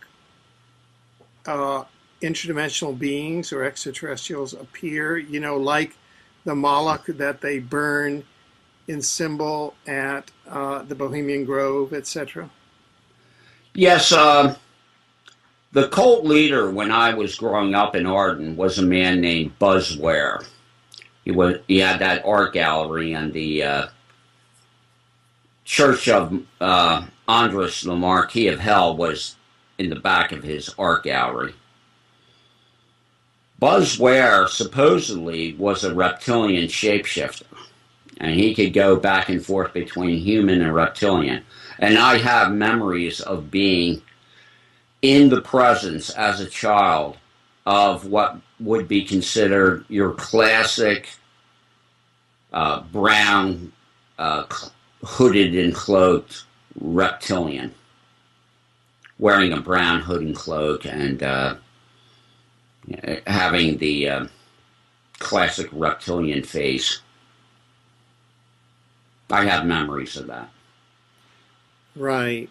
interdimensional beings or extraterrestrials appear, like the Moloch that they burn in symbol at the Bohemian Grove, etc.? Yes, the cult leader when I was growing up in Arden was a man named Buzz Ware. He had that art gallery, and the Church of Andres the Marquis of Hell was in the back of his art gallery. Buzz Ware supposedly was a reptilian shapeshifter, and he could go back and forth between human and reptilian. And I have memories of being in the presence as a child of what would be considered your classic brown, hooded and cloaked reptilian, wearing a brown hood and cloak and having the classic reptilian face. I have memories of that. Right.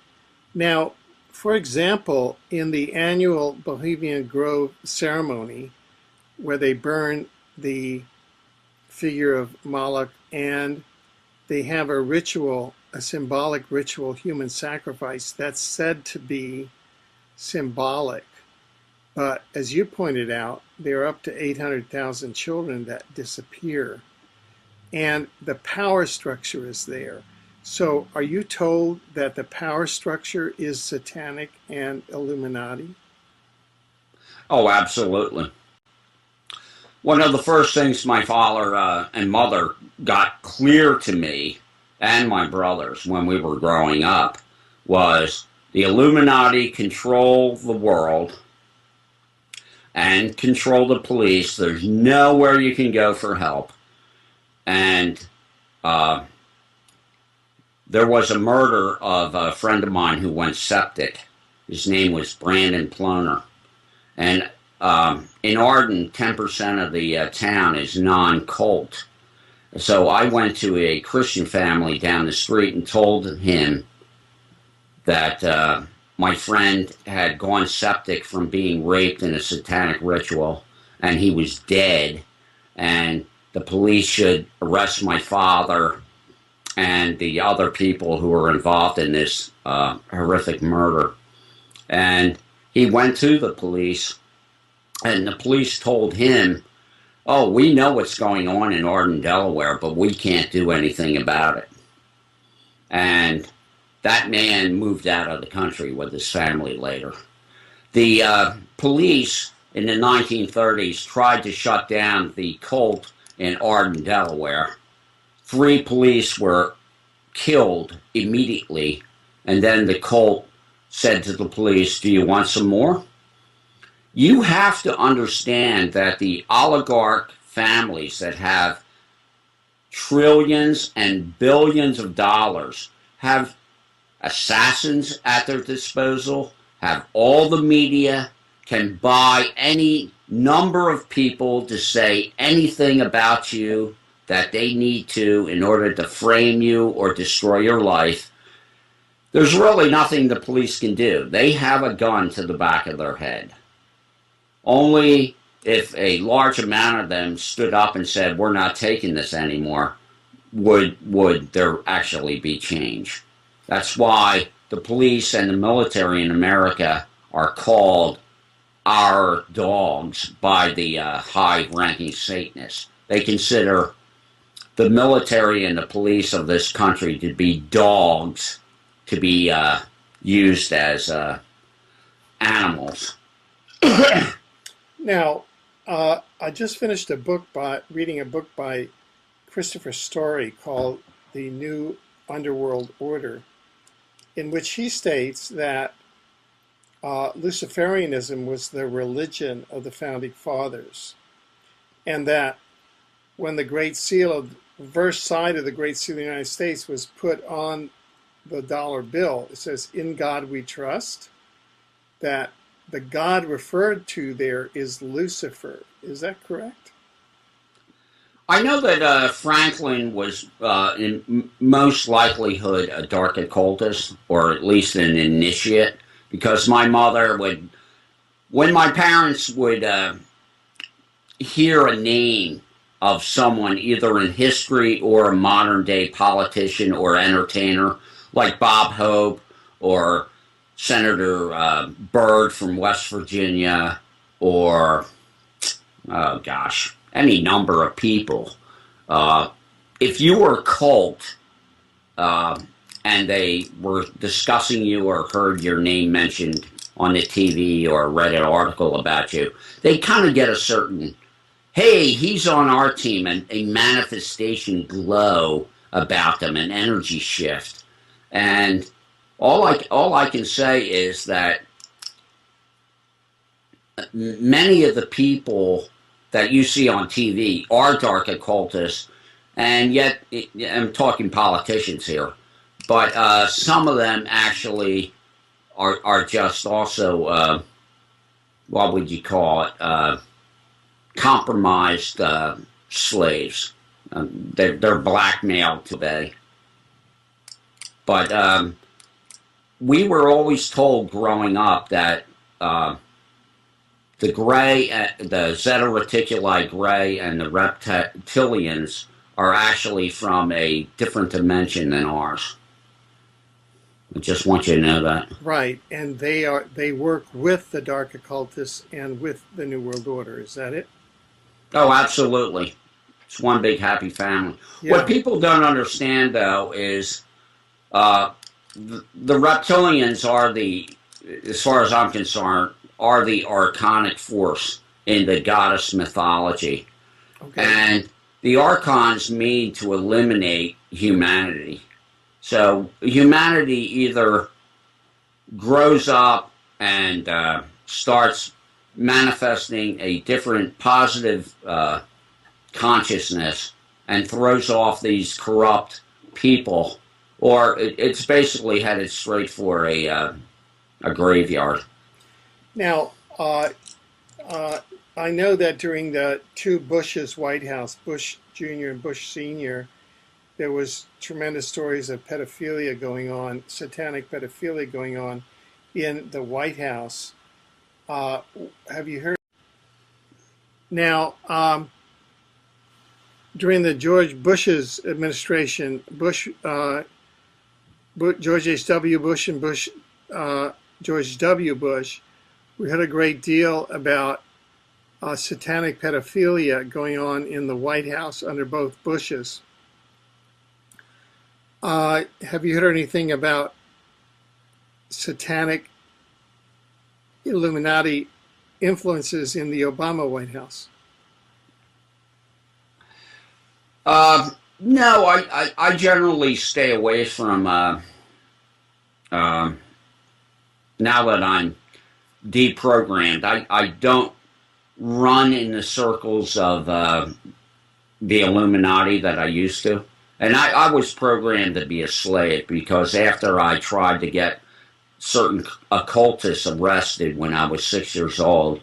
Now, for example, in the annual Bohemian Grove ceremony, where they burn the figure of Moloch, and they have a ritual, a symbolic ritual, human sacrifice, that's said to be symbolic. But as you pointed out, there are up to 800,000 children that disappear. And the power structure is there. So are you told that the power structure is satanic and Illuminati? Oh, absolutely. One of the first things my father and mother got clear to me and my brothers when we were growing up was the Illuminati control the world and control the police. There's nowhere you can go for help. And there was a murder of a friend of mine who went septic. His name was Brandon Ploner. And in Arden, 10% of the town is non-cult. So I went to a Christian family down the street and told him that my friend had gone septic from being raped in a satanic ritual, and he was dead, and the police should arrest my father and the other people who were involved in this horrific murder. And he went to the police, and the police told him, oh, we know what's going on in Arden, Delaware, but we can't do anything about it. And that man moved out of the country with his family later. The police in the 1930s tried to shut down the cult in Arden, Delaware. 3 police were killed immediately, and then the cult said to the police, do you want some more? You have to understand that the oligarch families that have trillions and billions of dollars have assassins at their disposal, have all the media, can buy any number of people to say anything about you that they need to in order to frame you or destroy your life. There's really nothing the police can do. They have a gun to the back of their head. Only if a large amount of them stood up and said, we're not taking this anymore, would there actually be change. That's why the police and the military in America are called our dogs by the high-ranking Satanists. They consider the military and the police of this country to be dogs, to be used as animals. Now, I just finished reading a book by Christopher Story called The New Underworld Order, in which he states that Luciferianism was the religion of the Founding Fathers, and that when the Great Seal of the reverse side of the Great Seal of the United States was put on the dollar bill, it says, "In God we trust," that the God referred to there is Lucifer. Is that correct? I know that Franklin was, in most likelihood, a dark occultist, or at least an initiate, because my mother would, when my parents would hear a name of someone, either in history or a modern-day politician or entertainer, like Bob Hope or Senator Byrd from West Virginia, or, oh gosh, any number of people. If you were a cult and they were discussing you or heard your name mentioned on the TV or read an article about you, they kind of get a certain, hey, he's on our team, and a manifestation glow about them, an energy shift. And all I can say is that many of the people that you see on TV are dark occultists, and yet, I'm talking politicians here, but some of them actually are just also, what would you call it, compromised slaves. They're blackmailed today. But we were always told growing up that the gray, the Zeta Reticuli gray and the reptilians are actually from a different dimension than ours. I just want you to know that. Right, and they work with the dark occultists and with the New World Order. Is that it? Oh, absolutely. It's one big happy family. Yeah. What people don't understand, though, is the reptilians are as far as I'm concerned, are the archonic force in the goddess mythology. Okay. And the archons mean to eliminate humanity. So humanity either grows up and starts manifesting a different positive consciousness and throws off these corrupt people, or it's basically headed straight for a graveyard. Now, I know that during the two Bush's White House, Bush Jr. and Bush Sr., there was tremendous stories of pedophilia going on, satanic pedophilia going on in the White House. Have you heard? Now, during the George Bush's administration, George H.W. Bush and George W. Bush, we heard a great deal about satanic pedophilia going on in the White House under both Bushes. Have you heard anything about satanic Illuminati influences in the Obama White House? No, I generally stay away from, now that I'm deprogrammed, I don't run in the circles of the Illuminati that I used to. And I was programmed to be a slave because after I tried to get certain occultists arrested when I was 6 years old,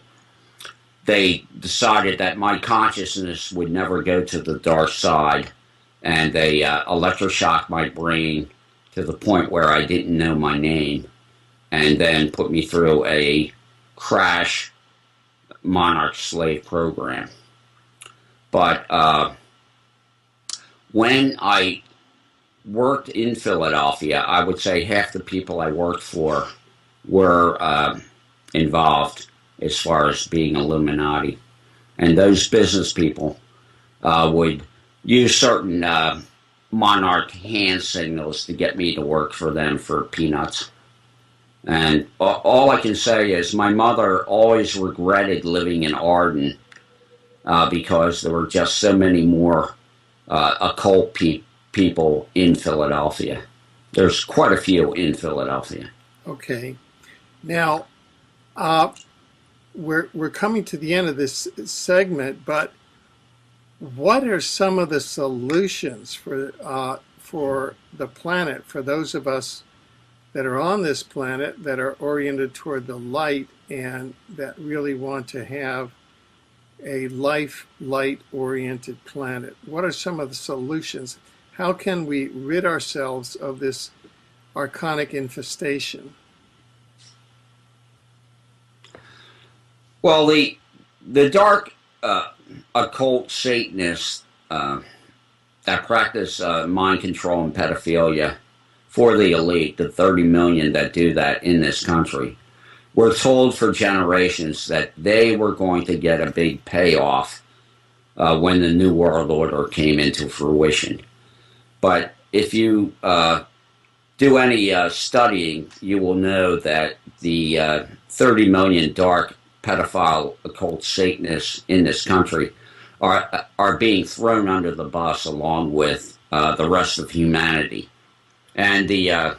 they decided that my consciousness would never go to the dark side, and they electroshocked my brain to the point where I didn't know my name, and then put me through a crash monarch slave program. But when I worked in Philadelphia, I would say half the people I worked for were involved as far as being Illuminati. And those business people would use certain monarch hand signals to get me to work for them for peanuts. And all I can say is my mother always regretted living in Arden because there were just so many more occult people in Philadelphia. There's quite a few in Philadelphia. Okay. Now, we're coming to the end of this segment, but what are some of the solutions for the planet, for those of us that are on this planet that are oriented toward the light and that really want to have a light-oriented planet? What are some of the solutions? How can we rid ourselves of this archonic infestation? Well, the dark occult Satanists that practice mind control and pedophilia for the elite, the 30 million that do that in this country, were told for generations that they were going to get a big payoff when the New World Order came into fruition. But if you do any studying, you will know that the 30 million dark pedophile occult Satanists in this country are being thrown under the bus along with the rest of humanity. And the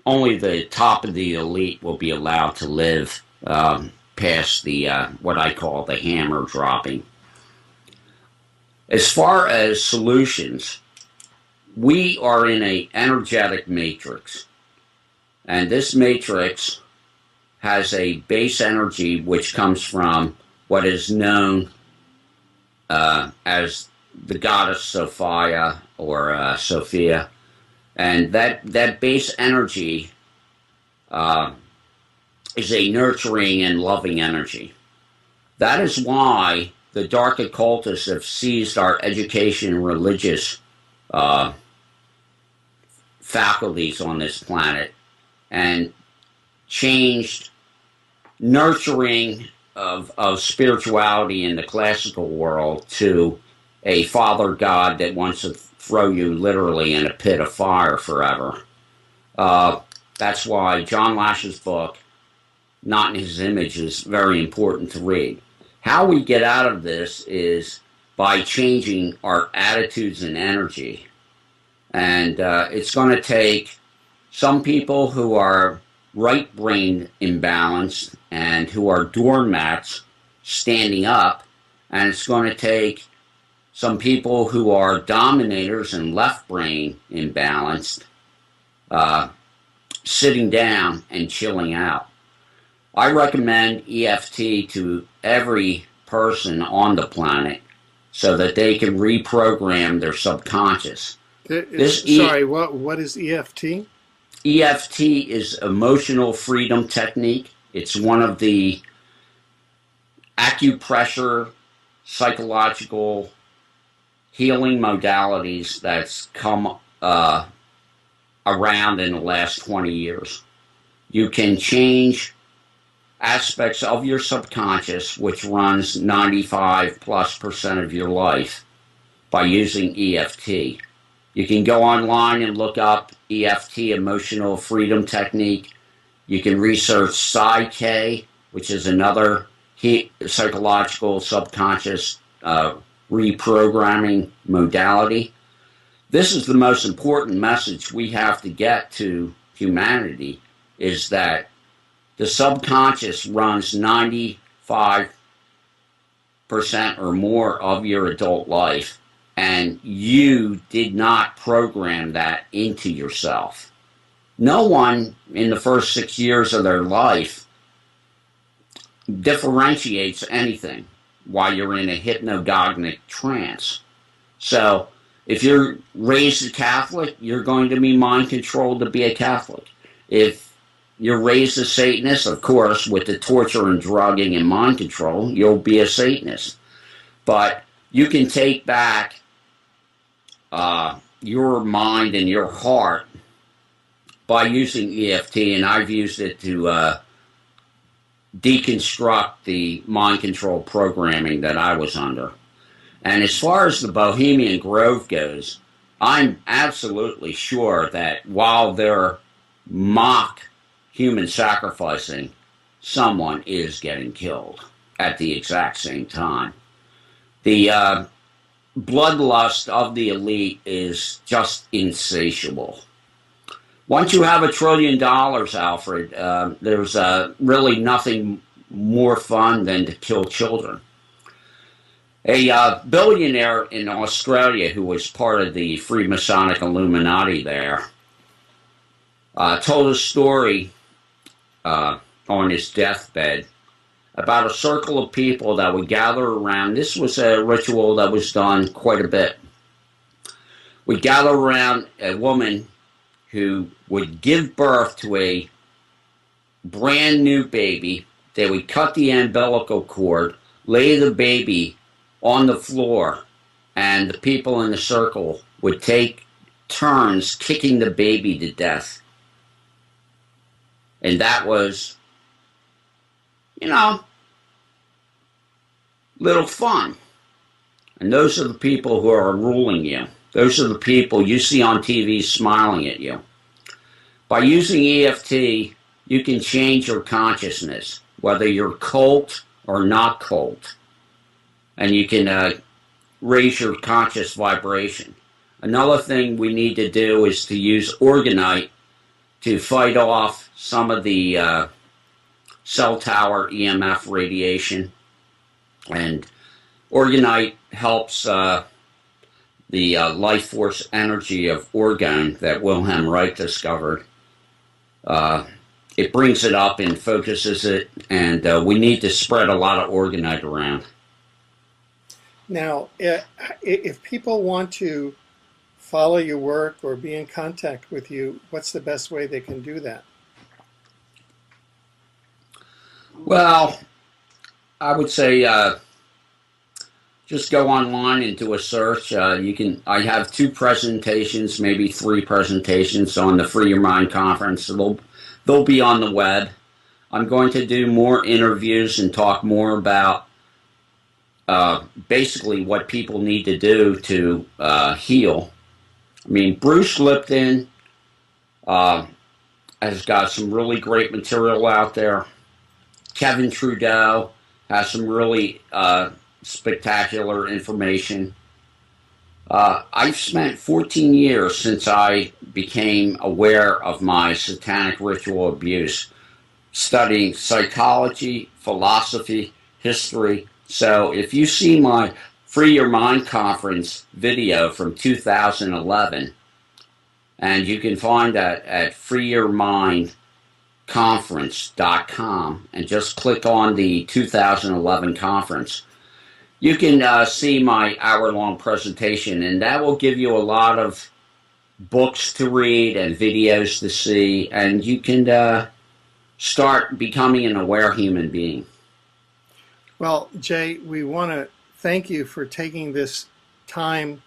only the top of the elite will be allowed to live past the what I call the hammer dropping. As far as solutions, we are in an energetic matrix, and this matrix has a base energy which comes from what is known as the goddess Sophia or Sophia, and that base energy is a nurturing and loving energy. That is why the dark occultists have seized our education and religious faculties on this planet and changed nurturing of spirituality in the classical world to a father god that wants to throw you literally in a pit of fire forever. That's why John Lash's book, Not in His Image, is very important to read. How we get out of this is by changing our attitudes and energy. And it's going to take some people who are right-brain imbalanced and who are doormats standing up, and it's going to take some people who are dominators and left-brain imbalanced sitting down and chilling out. I recommend EFT to every person on the planet so that they can reprogram their subconscious. Sorry, what is EFT? EFT is emotional freedom technique. It's one of the acupressure psychological healing modalities that's come around in the last 20 years. You can change aspects of your subconscious, which runs 95+% of your life, by using EFT. You can go online and look up EFT, Emotional Freedom Technique. You can research Psy-K, which is another psychological subconscious reprogramming modality. This is the most important message we have to get to humanity, is that the subconscious runs 95% or more of your adult life, and you did not program that into yourself. No one in the first 6 years of their life differentiates anything while you're in a hypnagogic trance. So if you're raised a Catholic, you're going to be mind controlled to be a Catholic. If you're raised a Satanist, of course, with the torture and drugging and mind control, you'll be a Satanist. But you can take back your mind and your heart by using EFT, and I've used it to deconstruct the mind control programming that I was under. And as far as the Bohemian Grove goes, I'm absolutely sure that while they're mock human sacrificing, someone is getting killed at the exact same time. The bloodlust of the elite is just insatiable. Once you have $1 trillion, Alfred, there's really nothing more fun than to kill children. A billionaire in Australia who was part of the Freemasonic Illuminati there told a story on his deathbed about a circle of people that would gather around. This was a ritual that was done quite a bit. We'd gather around a woman who would give birth to a brand new baby. They would cut the umbilical cord, lay the baby on the floor, and the people in the circle would take turns kicking the baby to death. And that was, you know, little fun. And those are the people who are ruling you. Those are the people you see on TV smiling at you. By using EFT, you can change your consciousness, whether you're cult or not cult. And you can raise your conscious vibration. Another thing we need to do is to use orgonite to fight off some of the cell tower EMF radiation. And orgonite helps the life force energy of orgone that Wilhelm Reich discovered. It brings it up and focuses it, and we need to spread a lot of orgonite around. Now, if people want to follow your work or be in contact with you, what's the best way they can do that? Well, I would say just go online and do a search. I have 2 presentations, maybe 3 presentations on the Free Your Mind conference. They'll be on the web. I'm going to do more interviews and talk more about basically what people need to do to heal. I mean, Bruce Lipton has got some really great material out there. Kevin Trudeau has some really spectacular information. I've spent 14 years since I became aware of my satanic ritual abuse, studying psychology, philosophy, history. So if you see my Free Your Mind conference video from 2011, and you can find that at freeyourmindconference.com, and just click on the 2011 conference. You can see my hour-long presentation, and that will give you a lot of books to read and videos to see, and you can start becoming an aware human being. Well, Jay, we want to thank you for taking this time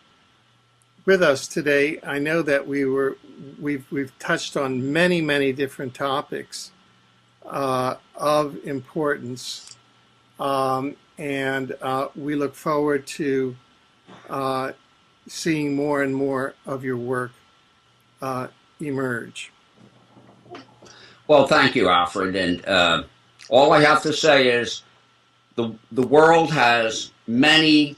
with us today. I know that we've touched on many different topics of importance, and we look forward to seeing more and more of your work emerge. Well, thank you, Alfred. And all I have to say is the world has many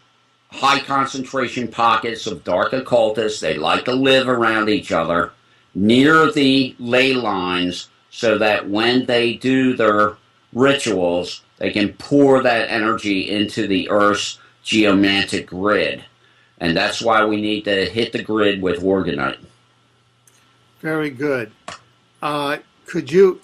high concentration pockets of dark occultists. They like to live around each other near the ley lines so that when they do their rituals, they can pour that energy into the Earth's geomantic grid. And that's why we need to hit the grid with orgonite. Very good. Could you,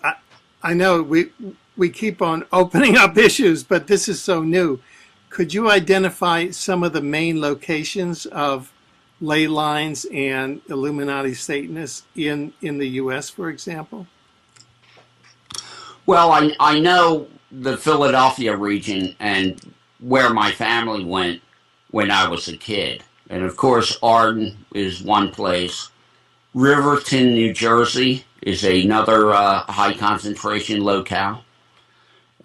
I know we keep on opening up issues, but this is so new. Could you identify some of the main locations of ley lines and Illuminati Satanists in the U.S., for example? Well, I know the Philadelphia region and where my family went when I was a kid. And of course, Arden is one place. Riverton, New Jersey is another high concentration locale.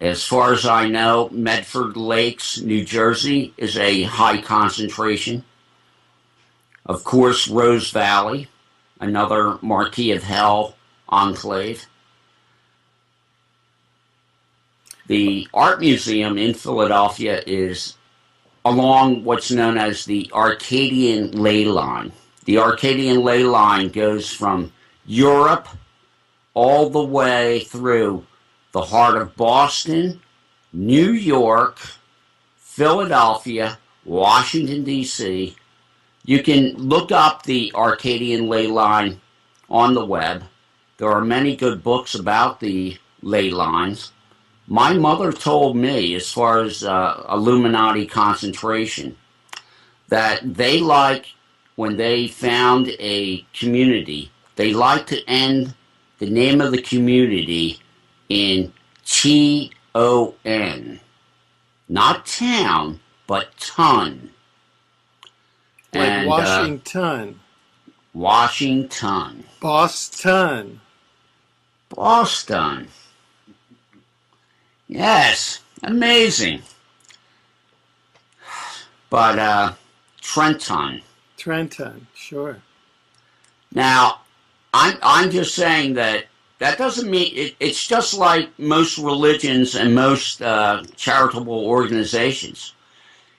As far as I know, Medford Lakes, New Jersey is a high concentration. Of course, Rose Valley, another Marquis of Hell enclave. The art museum in Philadelphia is along what's known as the Arcadian ley line. The Arcadian ley line goes from Europe all the way through the heart of Boston, New York, Philadelphia, Washington, D.C. You can look up the Arcadian ley line on the web. There are many good books about the ley lines. My mother told me, as far as Illuminati concentration, that they like, when they found a community, they like to end the name of the community in T-O-N. Not town, but ton. Like and, Washington. Washington. Boston. Boston. Yes, amazing. but Trenton. Trenton, sure. Now, I'm just saying that doesn't mean it's just like most religions and most charitable organizations.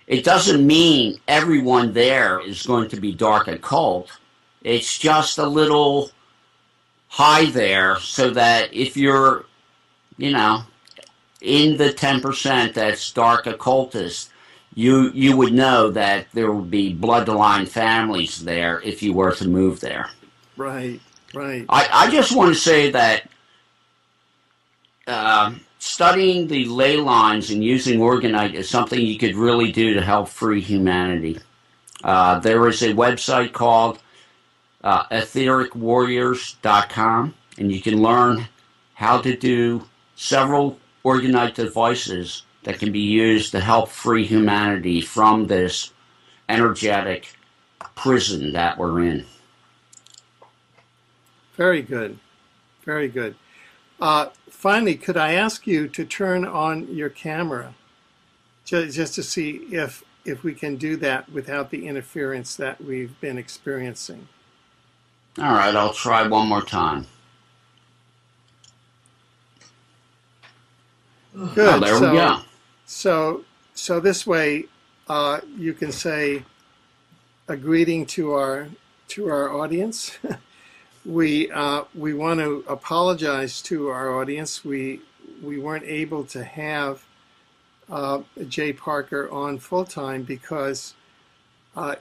It doesn't mean everyone there is going to be dark occult. It's just a little high there so that if you're, you know, in the 10% that's dark occultist, you would know that there would be bloodline families there if you were to move there. Right, right. I just want to say that studying the ley lines and using organite is something you could really do to help free humanity. There is a website called ethericwarriors.com, and you can learn how to do several organite devices that can be used to help free humanity from this energetic prison that we're in. Very good. Very good. Finally, could I ask you to turn on your camera just to see if we can do that without the interference that we've been experiencing? All right, I'll try one more time. Good. Oh, there we go. So this way, you can say a greeting to our audience. We want to apologize to our audience. We weren't able to have Jay Parker on full time because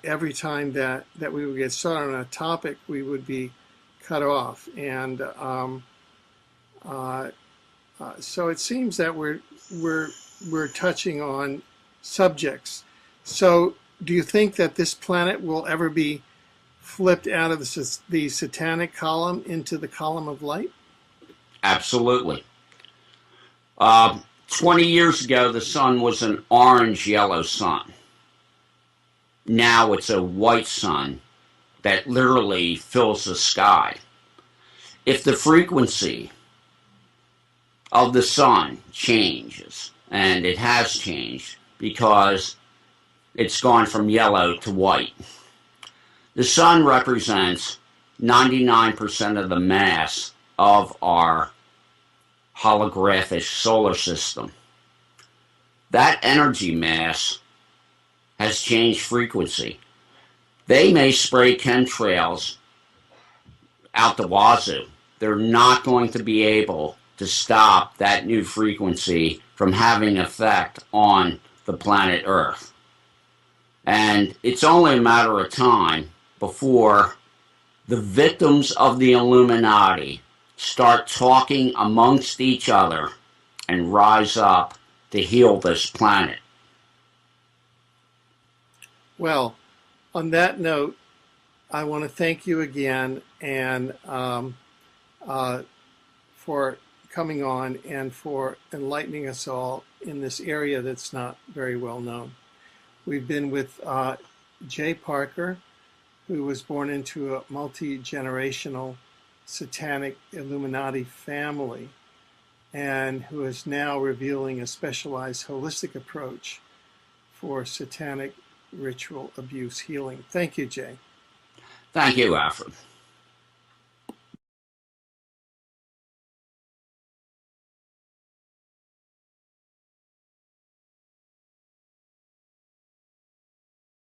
every time that we would get started on a topic, we would be cut off, and so it seems that we're touching on subjects. So, do you think that this planet will ever be flipped out of the satanic column into the column of light? Absolutely. 20 years ago, the sun was an orange-yellow sun. Now it's a white sun that literally fills the sky. If the frequency of the sun changes, and it has changed because it's gone from yellow to white, the sun represents 99% of the mass of our holographic solar system. That energy mass has changed frequency. They may spray chemtrails out the wazoo. They're not going to be able to stop that new frequency from having effect on the planet Earth. And it's only a matter of time before the victims of the Illuminati start talking amongst each other and rise up to heal this planet. Well, on that note, I want to thank you again and for coming on and for enlightening us all in this area that's not very well known. We've been with Jay Parker, who was born into a multi-generational satanic Illuminati family and who is now revealing a specialized holistic approach for satanic ritual abuse healing. Thank you, Jay. Thank you, Alfred.